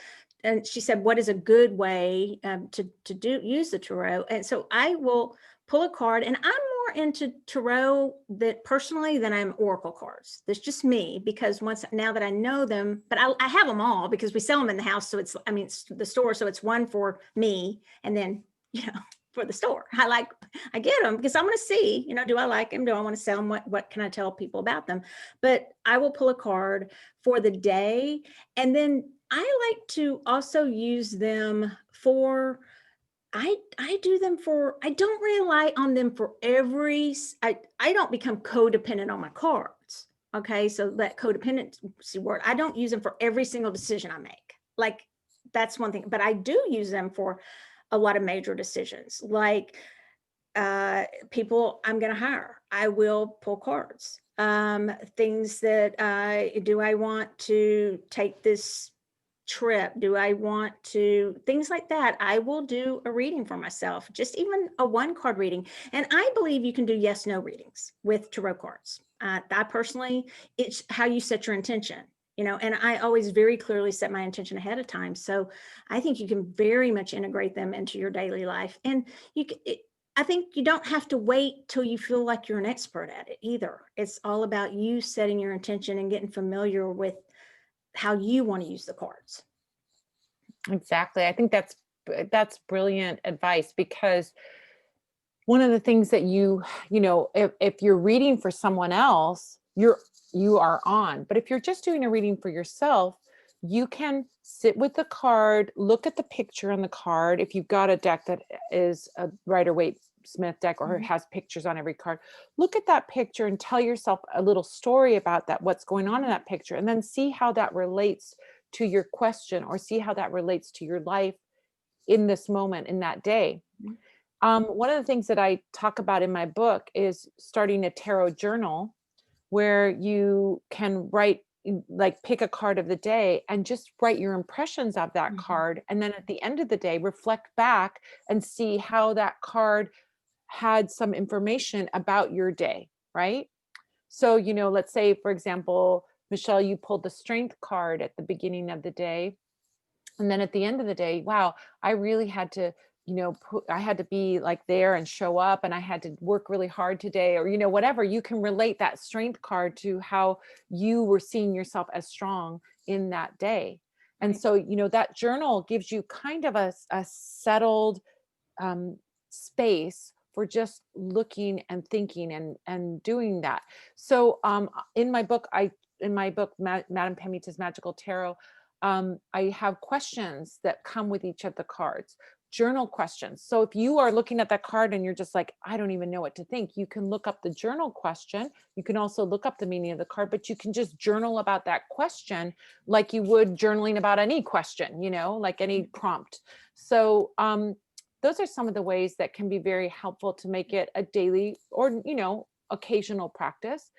And she said, "What is a good way to use the tarot?" And so I will pull a card, and I'm more into tarot that personally than I'm oracle cards. That's just me, because now that I know them, but I have them all because we sell them in the house. So it's the store. So it's one for me, and then, for the store. I get them because I want to see, do I like them? Do I want to sell them? What can I tell people about them? But I will pull a card for the day. And then I like to also use them for, I do them for, I don't rely on them for I don't become codependent on my cards. Okay. So that codependency word, I don't use them for every single decision I make. Like, that's one thing, but I do use them for a lot of major decisions, like people I'm going to hire. I will pull cards. Things that do I want to take this trip? Do I want to, things like that? I will do a reading for myself, just even a one card reading. And I believe you can do yes, no readings with tarot cards. I personally, it's how you set your intention. And I always very clearly set my intention ahead of time. So I think you can very much integrate them into your daily life. And I think you don't have to wait till you feel like you're an expert at it either. It's all about you setting your intention and getting familiar with how you want to use the cards. Exactly. I think that's brilliant advice, because one of the things that if you're reading for someone else, you are on. But if you're just doing a reading for yourself, you can sit with the card, look at the picture on the card. If you've got a deck that is a Rider-Waite Smith deck, or has pictures on every card, look at that picture and tell yourself a little story about that, what's going on in that picture, and then see how that relates to your question, or see how that relates to your life in this moment, in that day. One of the things that I talk about in my book is starting a tarot journal, where you can pick a card of the day and just write your impressions of that card. And then at the end of the day, reflect back and see how that card had some information about your day, right? So, let's say, for example, Michelle, you pulled the strength card at the beginning of the day. And then at the end of the day, wow, I really had to, I had to be like there and show up, and I had to work really hard today, or, whatever. You can relate that strength card to how you were seeing yourself as strong in that day. And so, that journal gives you kind of a settled space for just looking and thinking and doing that. So in my book, Madame Pamita's Magical Tarot, I have questions that come with each of the cards, journal questions. So if you are looking at that card and you're just like, I don't even know what to think, you can look up the journal question. You can also look up the meaning of the card, but you can just journal about that question like you would journaling about any question, like any prompt. So those are some of the ways that can be very helpful to make it a daily or, occasional practice.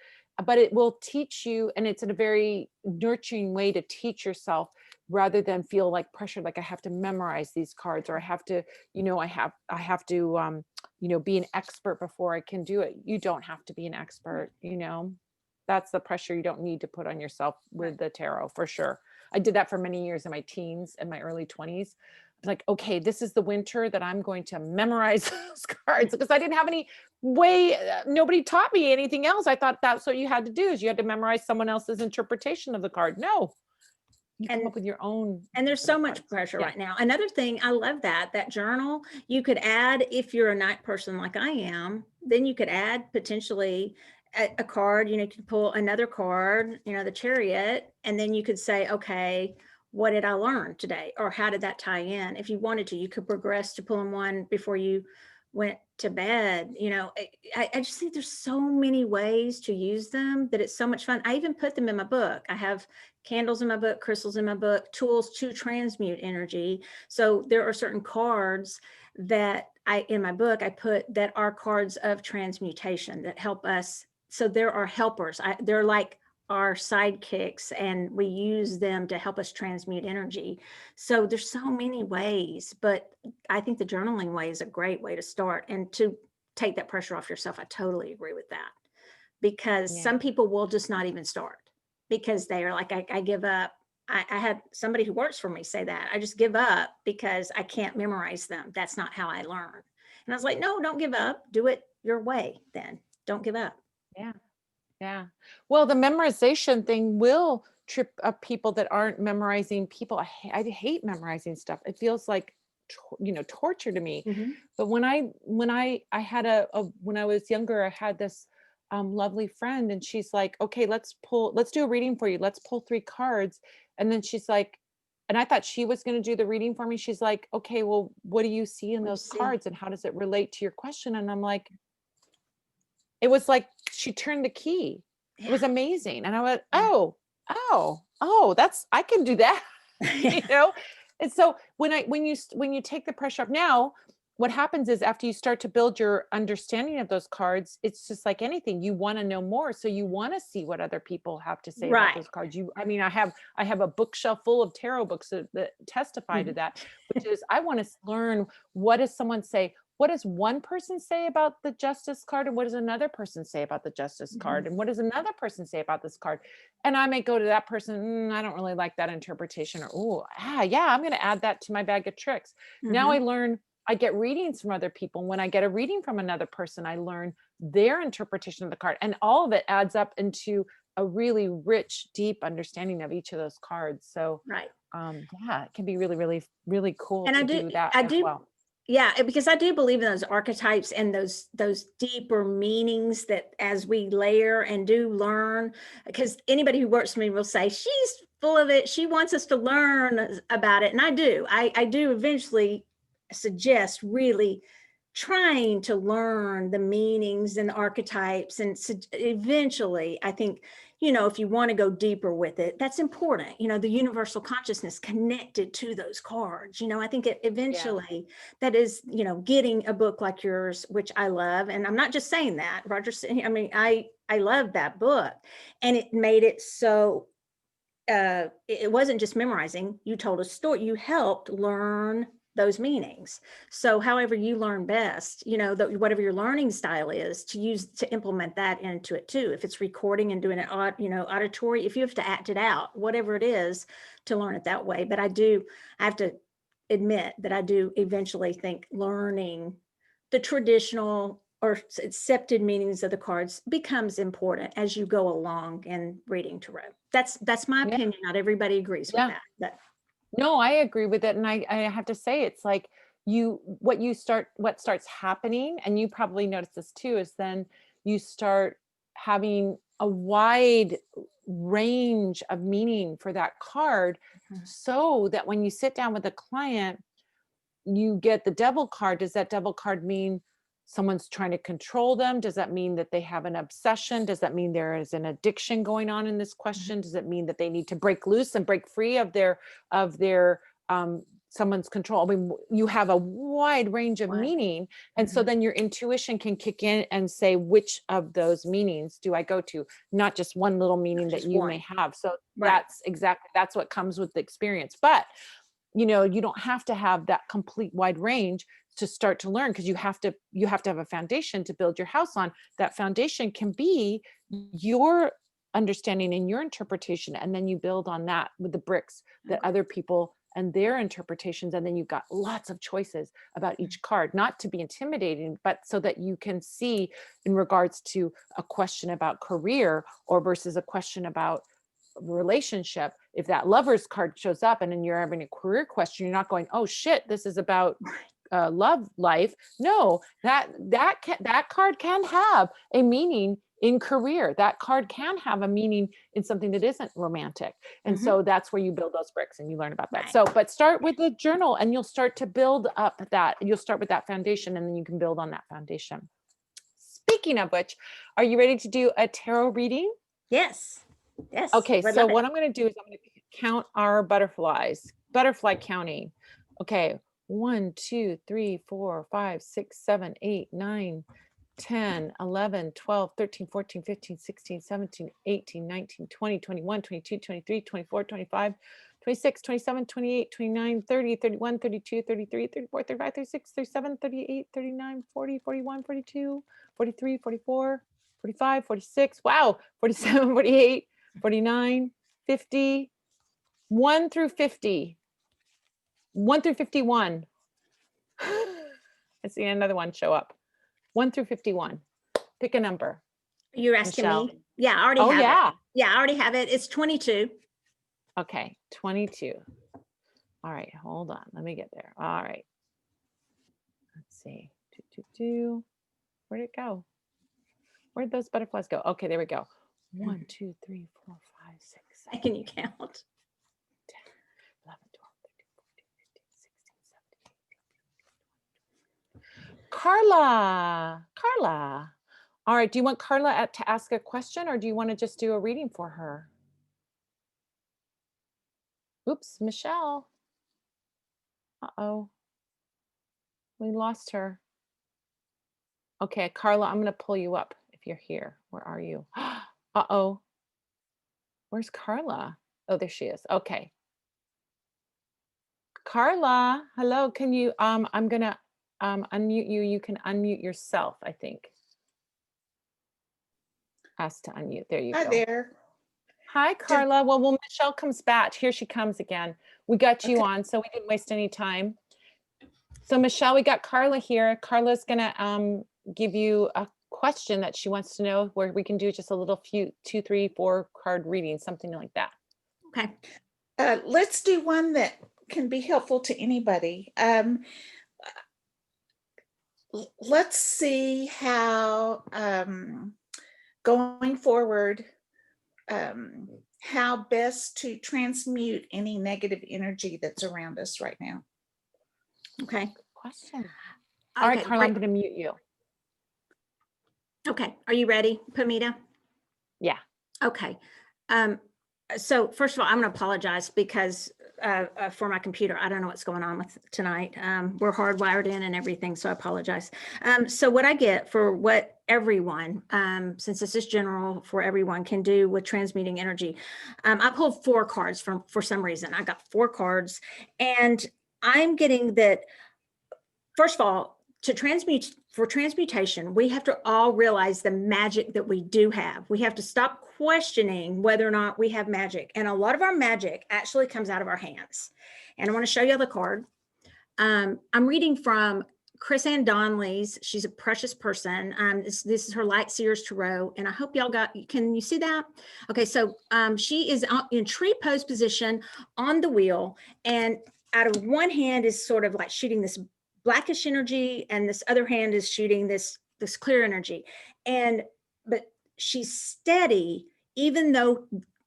But it will teach you, and it's in a very nurturing way to teach yourself rather than feel like pressured, like I have to memorize these cards, or I have to, I have to, be an expert before I can do it. You don't have to be an expert, that's the pressure you don't need to put on yourself with the tarot, for sure. I did that for many years in my teens and my early 20s. Like, okay, this is the winter that I'm going to memorize those cards, because I didn't have any way, nobody taught me anything else. I thought that's what you had to do, is you had to memorize someone else's interpretation of the card. No, you come up with your own. And there's so much pressure right now. Another thing, I love that journal, you could add, if you're a night person like I am, then you could add potentially a card, you could pull another card, the Chariot, and then you could say, okay, what did I learn today? Or how did that tie in? If you wanted to, you could progress to pulling one before you went to bed. I just think there's so many ways to use them that it's so much fun. I even put them in my book. I have candles in my book, crystals in my book, tools to transmute energy. So there are certain cards that in my book, I put that are cards of transmutation that help us. So there are helpers. They're like our sidekicks, and we use them to help us transmute energy. So there's so many ways, but I think the journaling way is a great way to start and to take that pressure off yourself. I totally agree with that, because some people will just not even start because they are like, I give up. I had somebody who works for me say that, I just give up because I can't memorize them. That's not how I learn. And I was like, no, don't give up. Do it your way. Then don't give up. Yeah. Yeah. Well, the memorization thing will trip up people that aren't memorizing people. I hate memorizing stuff. It feels like, torture to me. But when I had when I was younger, I had this lovely friend, and she's like, okay, let's do a reading for you. Let's pull 3 cards. And then she's like, and I thought she was going to do the reading for me. She's like, okay, well, what do you see in those cards, and how does it relate to your question? And I'm like, it was like she turned the key. It was amazing. And I went, oh, I can do that. And so when you take the pressure off, now what happens is, after you start to build your understanding of those cards, it's just like anything, you want to know more. So you want to see what other people have to say about those cards. I have a bookshelf full of tarot books that testify to that, which is, I want to learn, what does someone say? What does one person say about the Justice card? And what does another person say about the Justice card? And what does another person say about this card? And I may go to that person, I don't really like that interpretation, or, I'm going to add that to my bag of tricks. Now I get readings from other people. When I get a reading from another person, I learn their interpretation of the card. And all of it adds up into a really rich, deep understanding of each of those cards. So it can be really, really, really cool to do that as well. Yeah, because I do believe in those archetypes and those deeper meanings that, as we layer and do learn, because anybody who works for me will say, she's full of it. She wants us to learn about it. And I do. I do eventually suggest really trying to learn the meanings and the archetypes. And eventually, I think, if you want to go deeper with it, that's important. The universal consciousness connected to those cards. I think eventually that is, getting a book like yours, which I love. And I'm not just saying that, Roger. I mean, I love that book, and it made it so it wasn't just memorizing. You told a story. You helped learn those meanings. So however you learn best, whatever your learning style is, to implement that into it too. If it's recording and doing it, auditory, if you have to act it out, whatever it is, to learn it that way. But I have to admit that I do eventually think learning the traditional or accepted meanings of the cards becomes important as you go along in reading tarot. That's my opinion. Not everybody agrees with that. But no, I agree with it. And I have to say, it's like, what starts happening, and you probably notice this too, is then you start having a wide range of meaning for that card, so that when you sit down with a client, you get the devil card. Does that devil card mean someone's trying to control them? Does that mean that they have an obsession? Does that mean there is an addiction going on in this question? Does it mean that they need to break loose and break free of their someone's control? I mean, you have a wide range of meaning. And so then your intuition can kick in and say, which of those meanings do I go to? Not just one little meaning that you may have. So that's what comes with the experience. But you don't have to have that complete wide range to start to learn, because you have to have a foundation to build your house on. That foundation can be your understanding and your interpretation, and then you build on that with the bricks that other people and their interpretations, and then you've got lots of choices about each card, not to be intimidating, but so that you can see in regards to a question about career or versus a question about relationship. If that lover's card shows up and then you're having a career question, you're not going, oh shit, this is about love life. No, that card can have a meaning in career. That card can have a meaning in something that isn't romantic. And so that's where you build those bricks and you learn about that. So, but start with the journal and you'll start to build up that. You'll start with that foundation and then you can build on that foundation. Speaking of which, are you ready to do a tarot reading? Yes. Yes. Okay, so what I'm going to do is I'm going to count our butterflies, butterfly counting. Okay, 1, 2, 3, 4, 5, 6, 7, 8, 9, 10, 11, 12, 13, 14, 15, 16, 17, 18, 19, 20, 21, 22, 23, 24, 25, 26, 27, 28, 29, 30, 31, 32, 33, 34, 35, 36, 37, 38, 39, 40, 41, 42, 43, 44, 45, 46, wow, 47, 48, 49, 50, 1 through 50, 1 through 51. I see another one show up. 1 through 51. Pick a number. You're asking Michelle. me? Yeah, I already have it. Yeah, I already have it. It's 22. Okay, 22. All right, hold on. Let me get there. All right. Let's see. Where'd it go? Where'd those butterflies go? Okay, there we go. 1, 2, 3, 4, 5, 6, 7. Can you count? 10, 11, 12, 13, 14, 15, 16, 17, 18, 19, 20. Carla. All right, do you want Carla to ask a question or do you want to just do a reading for her? Oops, Michelle. Uh-oh. We lost her. Okay, Carla, I'm going to pull you up if you're here. Where are you? Uh-oh. Where's Carla? Oh, there she is. Okay. Carla, hello. Can you, I'm going to unmute you. You can unmute yourself, I think. Ask to unmute. There you go. Hi there. Hi, Carla. Well, when Michelle comes back, here she comes again. We got you on, so we didn't waste any time. So Michelle, we got Carla here. Carla's going to give you a question that she wants to know, where we can do just a little few 2, 3, 4 card reading, something like that. Okay. Let's do one that can be helpful to anybody. Let's see how going forward, how best to transmute any negative energy that's around us right now. Okay. Question. All right, Carla, I'm going to mute you. Okay. Are you ready, Pamita? Yeah. Okay. So first of all, I'm going to apologize because for my computer, I don't know what's going on with tonight. We're hardwired in and everything, so I apologize. So what I get for what everyone, since this is general for everyone, can do with transmuting energy, I pulled 4 cards for some reason. I got 4 cards, and I'm getting that. First of all, for transmutation, we have to all realize the magic that we do have. We have to stop questioning whether or not we have magic. And a lot of our magic actually comes out of our hands. And I want to show you the card. I'm reading from Chris Ann Donnelly's. She's a precious person. This is her Light Seers Tarot. And I hope y'all can you see that? Okay, so she is in tree pose position on the wheel. And out of one hand is sort of like shooting this blackish energy, and this other hand is shooting this clear energy. But she's steady, even though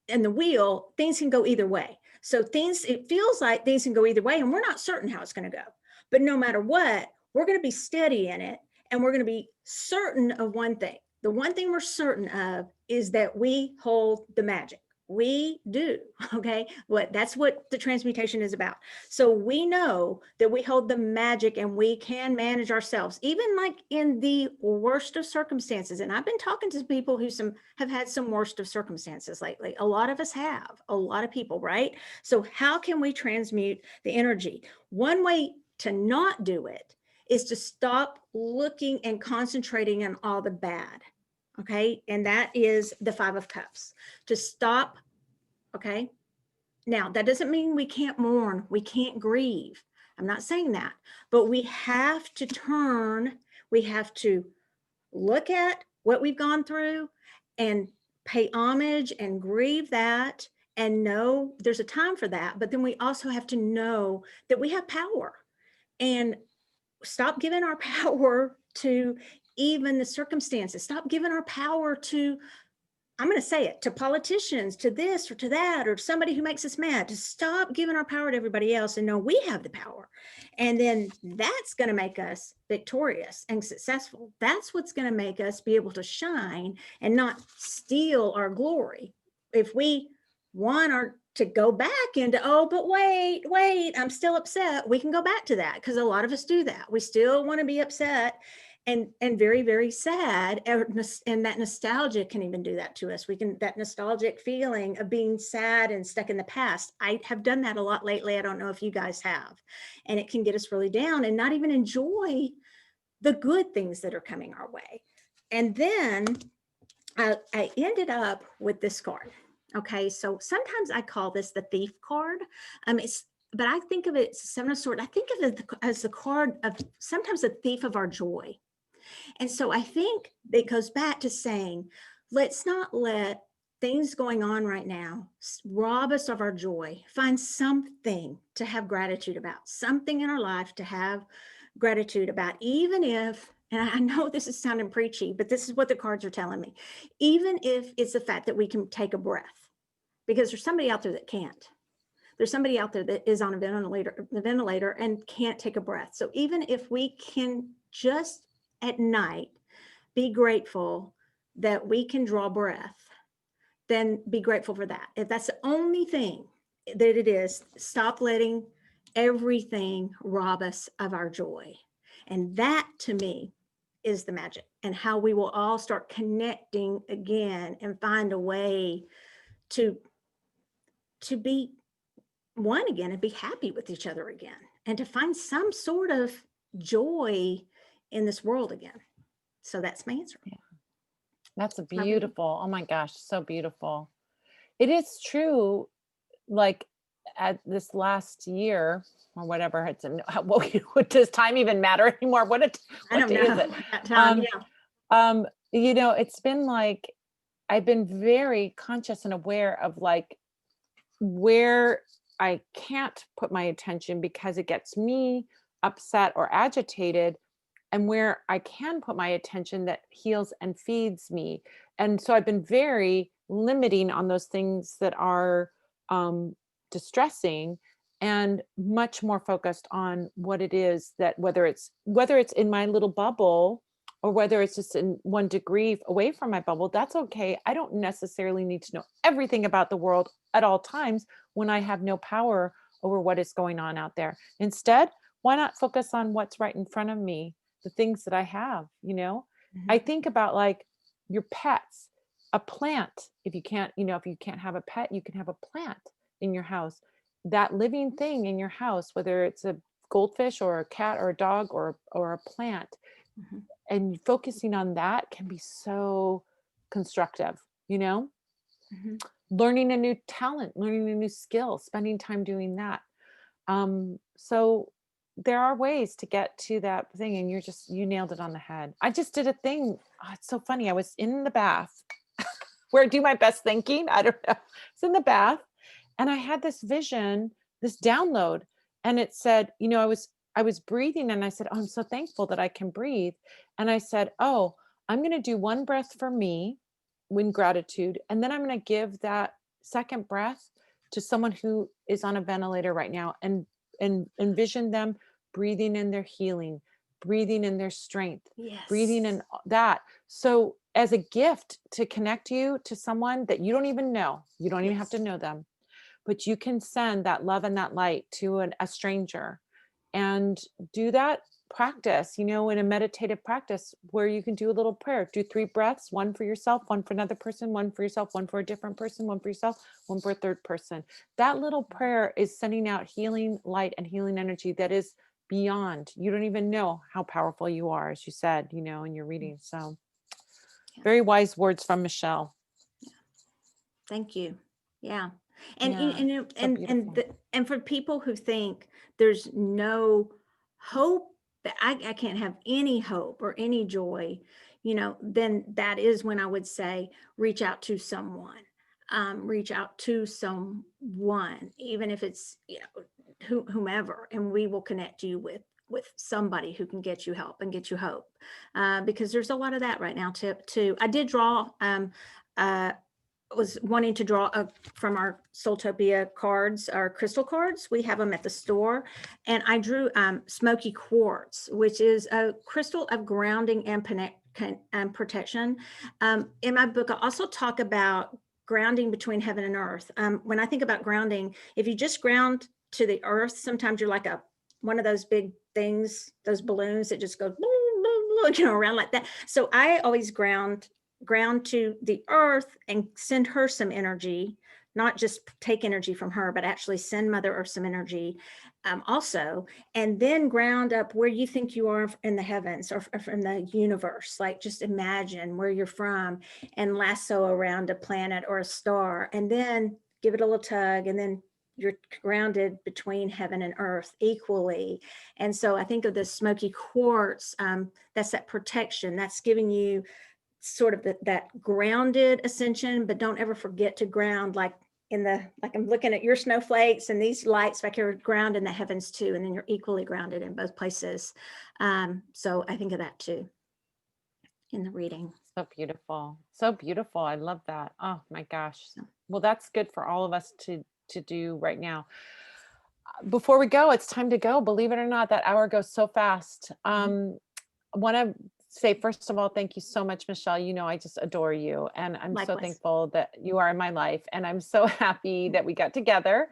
in the wheel, things can go either way. So it feels like things can go either way, and we're not certain how it's going to go. But no matter what, we're going to be steady in it, and we're going to be certain of one thing. The one thing we're certain of is that we hold the magic. We do. Okay. That's what the transmutation is about. So we know that we hold the magic and we can manage ourselves, even like in the worst of circumstances. And I've been talking to people who have had some worst of circumstances lately. A lot of us have, a lot of people, right? So how can we transmute the energy? One way to not do it is to stop looking and concentrating on all the bad. Okay. And that is the 5 of Cups. To stop. Okay. Now, that doesn't mean we can't mourn, we can't grieve. I'm not saying that, but we have to look at what we've gone through and pay homage and grieve that, and know there's a time for that. But then we also have to know that we have power, and stop giving our power to even the circumstances. Stop giving our power to, I'm going to say it, to politicians, to this or to that, or somebody who makes us mad. To stop giving our power to everybody else and know we have the power. And then that's going to make us victorious and successful. That's what's going to make us be able to shine and not steal our glory. If we want to go back into, oh, but wait, I'm still upset, we can go back to that, because a lot of us do that. We still want to be upset and very, very sad. And that nostalgia can even do that to us. That nostalgic feeling of being sad and stuck in the past. I have done that a lot lately. I don't know if you guys have. And it can get us really down and not even enjoy the good things that are coming our way. And then I ended up with this card. Okay, so sometimes I call this the thief card. But I think of it as 7 of Swords. I think of it as the card of sometimes the thief of our joy. And so I think it goes back to saying, let's not let things going on right now rob us of our joy. Find something to have gratitude about, something in our life to have gratitude about, even if, and I know this is sounding preachy, but this is what the cards are telling me, even if it's the fact that we can take a breath, because there's somebody out there that can't. There's somebody out there that is on a ventilator and can't take a breath. So even if we can just at night be grateful that we can draw breath, then be grateful for that. If that's the only thing that it is, stop letting everything rob us of our joy. And that to me is the magic, and how we will all start connecting again and find a way to be one again and be happy with each other again, and to find some sort of joy in this world again. So that's my answer. Yeah. That's a beautiful, oh my gosh, so beautiful. It is true, like at this last year or whatever, it's what does time even matter anymore? What day is it? Time, yeah. You know, it's been like, I've been very conscious and aware of like where I can't put my attention because it gets me upset or agitated, and where I can put my attention that heals and feeds me. And so I've been very limiting on those things that are distressing, and much more focused on what it is that, whether it's in my little bubble or whether it's just in 1 degree away from my bubble, that's okay. I don't necessarily need to know everything about the world at all times when I have no power over what is going on out there. Instead, why not focus on what's right in front of me, the things that I have, you know? Mm-hmm. I think about like your pets, a plant. If you can't have a pet, you can have a plant in your house. That living thing in your house, whether it's a goldfish or a cat or a dog or a plant, Mm-hmm. and focusing on that can be so constructive, you know? Mm-hmm. Learning a new talent, learning a new skill, spending time doing that. So there are ways to get to that thing, and you nailed it on the head. I just did a thing. Oh, it's so funny. I was in the bath where I do my best thinking. I don't know. It's in the bath, and I had this vision, this download, and it said, you know, I was breathing and I said, oh, I'm so thankful that I can breathe. And I said, oh, I'm going to do one breath for me in gratitude. And then I'm going to give that second breath to someone who is on a ventilator right now, and envision them breathing in their healing, breathing in their strength, breathing in Yes. that. So as a gift to connect you to someone that you don't even know, you don't even have to Yes. know them, but you can send that love and that light to a stranger, and do that practice, in a meditative practice where you can do a little prayer. Do 3 breaths, one for yourself, one for another person, one for yourself, one for a different person, one for yourself, one for a third person. That little prayer is sending out healing light and healing energy that is beyond. You don't even know how powerful you are, as you said, in your reading. So very wise words from Michelle. Thank you. Yeah. And Yeah, so beautiful. and for people who think there's no hope, that I can't have any hope or any joy, then that is when I would say reach out to someone. Reach out to someone, even if it's whomever, and we will connect you with somebody who can get you help and get you hope, because there's a lot of that right now too. I did draw. Was wanting to draw from our Soultopia cards, our crystal cards. We have them at the store. And I drew Smokey Quartz, which is a crystal of grounding and protection. In my book, I also talk about grounding between heaven and earth. When I think about grounding, if you just ground to the earth, sometimes you're like one of those big things, those balloons that just go around like that. So I always ground to the earth and send her some energy, not just take energy from her, but actually send Mother Earth some energy also, and then ground up where you think you are in the heavens or from the universe. Like just imagine where you're from and lasso around a planet or a star, and then give it a little tug, and then you're grounded between heaven and earth equally. And so I think of the Smoky Quartz, that's that protection, that's giving you sort of that grounded ascension, but don't ever forget to ground, like I'm looking at your snowflakes and these lights back here, ground in the heavens too, and then you're equally grounded in both places. So I think of that too in the reading. So beautiful. So beautiful. I love that. Oh my gosh. Well, that's good for all of us to do right now. Before we go, it's time to go. Believe it or not, that hour goes so fast. I want to say, first of all, thank you so much, Michelle. I just adore you. And I'm Likewise. So thankful that you are in my life. And I'm so happy that we got together.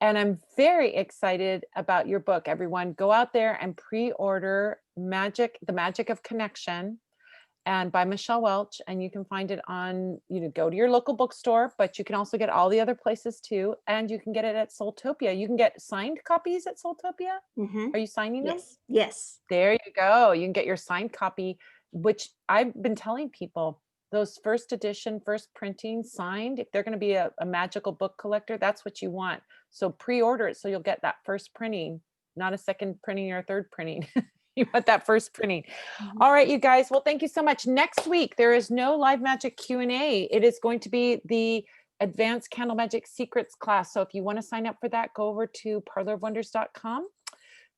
And I'm very excited about your book. Everyone, go out there and pre-order The Magic of Connection, and by Michelle Welch. And you can find it on, go to your local bookstore, but you can also get all the other places too. And you can get it at Soultopia. You can get signed copies at Soultopia. Are you signing them? Yes. There you go. You can get your signed copy, which I've been telling people, those first edition, first printing signed, if they're going to be a magical book collector, that's what you want. So pre-order it so you'll get that first printing, not a second printing or a third printing. You want that first printing. All right, you guys. Well, thank you so much. Next week, there is no live magic Q&A. It is going to be the Advanced Candle Magic Secrets class. So if you want to sign up for that, go over to parlorofwonders.com.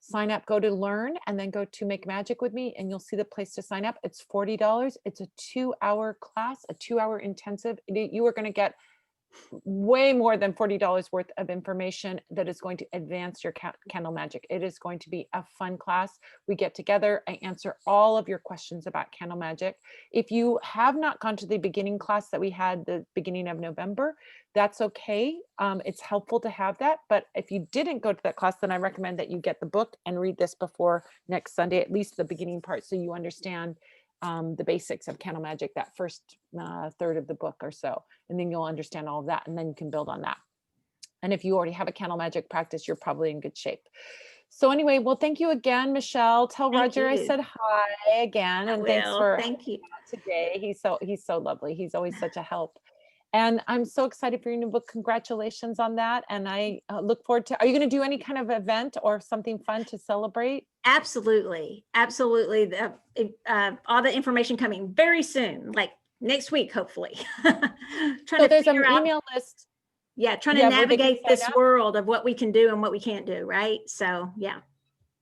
Sign up, go to learn, and then go to Make Magic with Me, and you'll see the place to sign up. It's $40. It's a 2-hour class, a 2-hour intensive. You are going to get way more than $40 worth of information that is going to advance your candle magic. It is going to be a fun class. We get together, I answer all of your questions about candle magic. If you have not gone to the beginning class that we had the beginning of November, that's okay. It's helpful to have that. But if you didn't go to that class, then I recommend that you get the book and read this before next Sunday, at least the beginning part, so you understand the basics of candle magic, that first third of the book or so, and then you'll understand all of that, and then you can build on that. And if you already have a candle magic practice, you're probably in good shape. So anyway, well, thank you again, Michelle. Tell Roger I said hi again, and thanks for today. He's so lovely. He's always such a help. And I'm so excited for your new book. Congratulations on that. And I look forward to, are you going to do any kind of event or something fun to celebrate? Absolutely. Absolutely. All the information coming very soon, like next week, hopefully. So there's an email list. Yeah. Trying to navigate this world of what we can do and what we can't do. Right. So, yeah.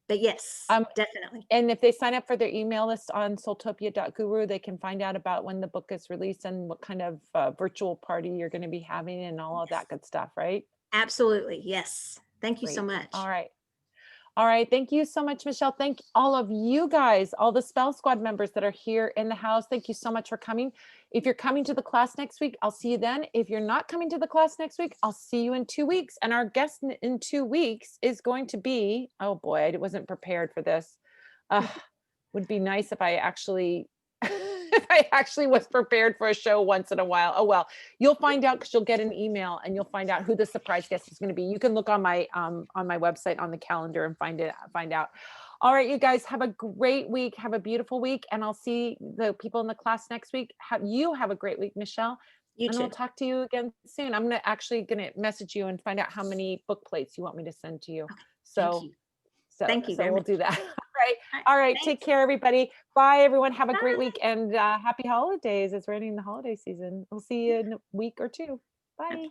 But yes, definitely. And if they sign up for their email list on soultopia.guru, they can find out about when the book is released and what kind of virtual party you're going to be having and all of that good stuff, right? Absolutely. Yes. Thank you so Great. much. All right. All right. Thank you so much, Michelle. Thank all of you guys, all the Spell Squad members that are here in the house. Thank you so much for coming. If you're coming to the class next week, I'll see you then. If you're not coming to the class next week, I'll see you in 2 weeks. And our guest in 2 weeks is going to be, oh boy, I wasn't prepared for this. Would be nice if I actually if I actually was prepared for a show once in a while. Oh well, you'll find out because you'll get an email and you'll find out who the surprise guest is going to be. You can look on my website on the calendar and find out. All right, you guys have a great week. Have a beautiful week, and I'll see the people in the class next week. Have a great week, Michelle. You and too. I'll talk to you again soon. I'm gonna message you and find out how many book plates you want me to send to you. Okay, thank you. So we'll do that. All All right. thanks. Take care, everybody. Bye, everyone. Have a great Bye. week and happy holidays. It's running the holiday season. We'll see you in a week or two. Bye. Okay.